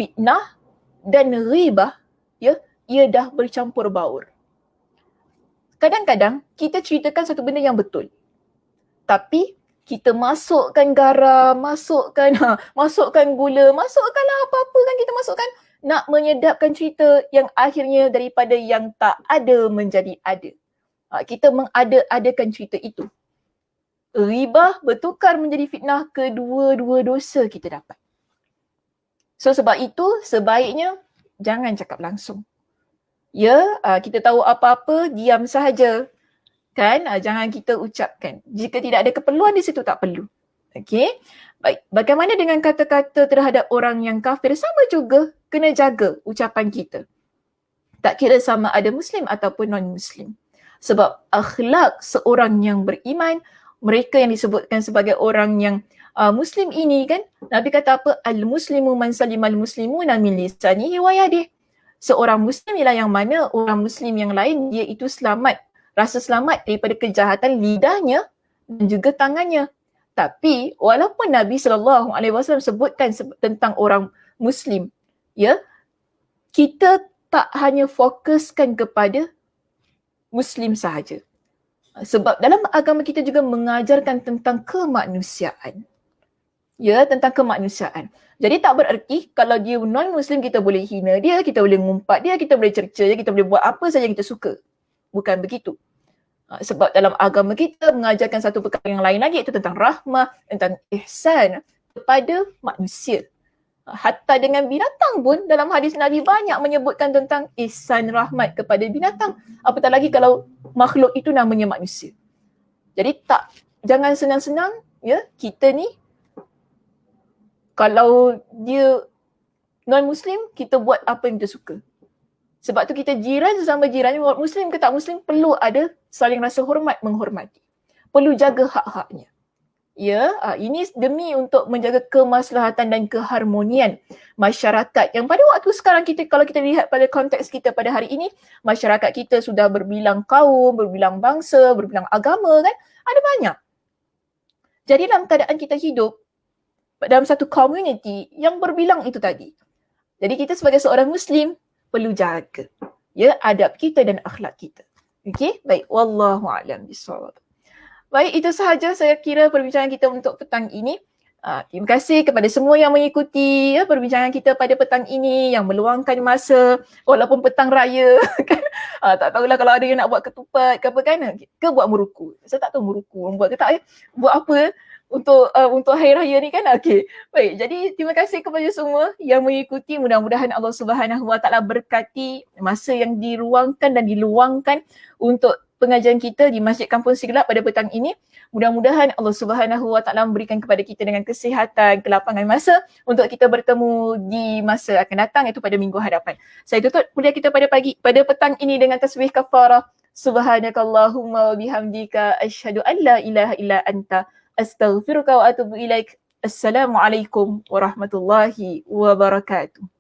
fitnah dan ribah, ya, ia dah bercampur baur. Kadang-kadang kita ceritakan satu benda yang betul. Tapi kita masukkan garam, masukkan gula, masukkanlah apa-apa kan kita masukkan nak menyedapkan cerita yang akhirnya daripada yang tak ada menjadi ada. Kita mengada-adakan cerita itu. Ribah bertukar menjadi fitnah, kedua-dua dosa kita dapat. So sebab itu sebaiknya jangan cakap langsung. Ya, kita tahu apa-apa, diam sahaja. Kan? Jangan kita ucapkan. Jika tidak ada keperluan di situ, tak perlu. Okey. Baik. Bagaimana dengan kata-kata terhadap orang yang kafir? Sama juga, kena jaga ucapan kita. Tak kira sama ada Muslim ataupun non-Muslim. Sebab akhlak seorang yang beriman, mereka yang disebutkan sebagai orang yang Muslim ini kan, Nabi kata apa? Al-Muslimu man salimal muslimuna min lisanihi wa yadihi. Seorang Muslim ialah yang mana orang Muslim yang lain, dia itu selamat. Rasa selamat daripada kejahatan lidahnya dan juga tangannya. Tapi walaupun Nabi SAW sebutkan tentang orang Muslim, ya, kita tak hanya fokuskan kepada Muslim sahaja. Sebab dalam agama kita juga mengajarkan tentang kemanusiaan. Ya, tentang kemanusiaan. Jadi tak bererti kalau dia non-Muslim kita boleh hina dia, kita boleh ngumpat dia, kita boleh cerca dia, kita boleh buat apa saja yang kita suka. Bukan begitu. Sebab dalam agama kita mengajarkan satu perkara yang lain lagi, iaitu tentang rahmah, tentang ihsan kepada manusia. Hatta dengan binatang pun dalam hadis Nabi banyak menyebutkan tentang ihsan rahmat kepada binatang. Apatah lagi kalau makhluk itu namanya manusia. Jadi jangan senang-senang ya, kita ni kalau dia non-Muslim, kita buat apa yang kita suka. Sebab tu kita jiran sesama jiran, Muslim ke tak Muslim, perlu ada saling rasa hormat, menghormati. Perlu jaga hak-haknya. Ya, ini demi untuk menjaga kemaslahatan dan keharmonian masyarakat yang pada waktu sekarang kita, kalau kita lihat pada konteks kita pada hari ini, masyarakat kita sudah berbilang kaum, berbilang bangsa, berbilang agama kan, ada banyak. Jadi dalam keadaan kita hidup dalam satu community yang berbilang itu tadi. Jadi kita sebagai seorang Muslim perlu jaga ya adab kita dan akhlak kita. Okey, baik. Wallahu a'lam bishawab. Baik, itu sahaja saya kira perbincangan kita untuk petang ini. Terima kasih kepada semua yang mengikuti ya, perbincangan kita pada petang ini, yang meluangkan masa walaupun petang raya kan. Tak tahulah kalau ada yang nak buat ketupat ke apa kan, ke buat muruku. Saya tak tahu muruku buat ke tak ya. Buat apa untuk hari raya ni kan. Okey. Baik, jadi terima kasih kepada semua yang mengikuti. Mudah-mudahan Allah Subhanahu Wa Taala berkati masa yang diruangkan dan diluangkan untuk pengajian kita di Masjid Kampung Siglap pada petang ini. Mudah-mudahan Allah Subhanahu Wa Taala memberikan kepada kita dengan kesihatan, kelapangan masa untuk kita bertemu di masa akan datang, iaitu pada minggu hadapan. Saya tutup kuliah kita pada petang ini dengan tasbih kafarah. Subhanakallahumma wa bihamdika asyhadu an la ilaha illa anta astaghfiruka wa atubu ilaik. Assalamualaikum warahmatullahi wabarakatuh.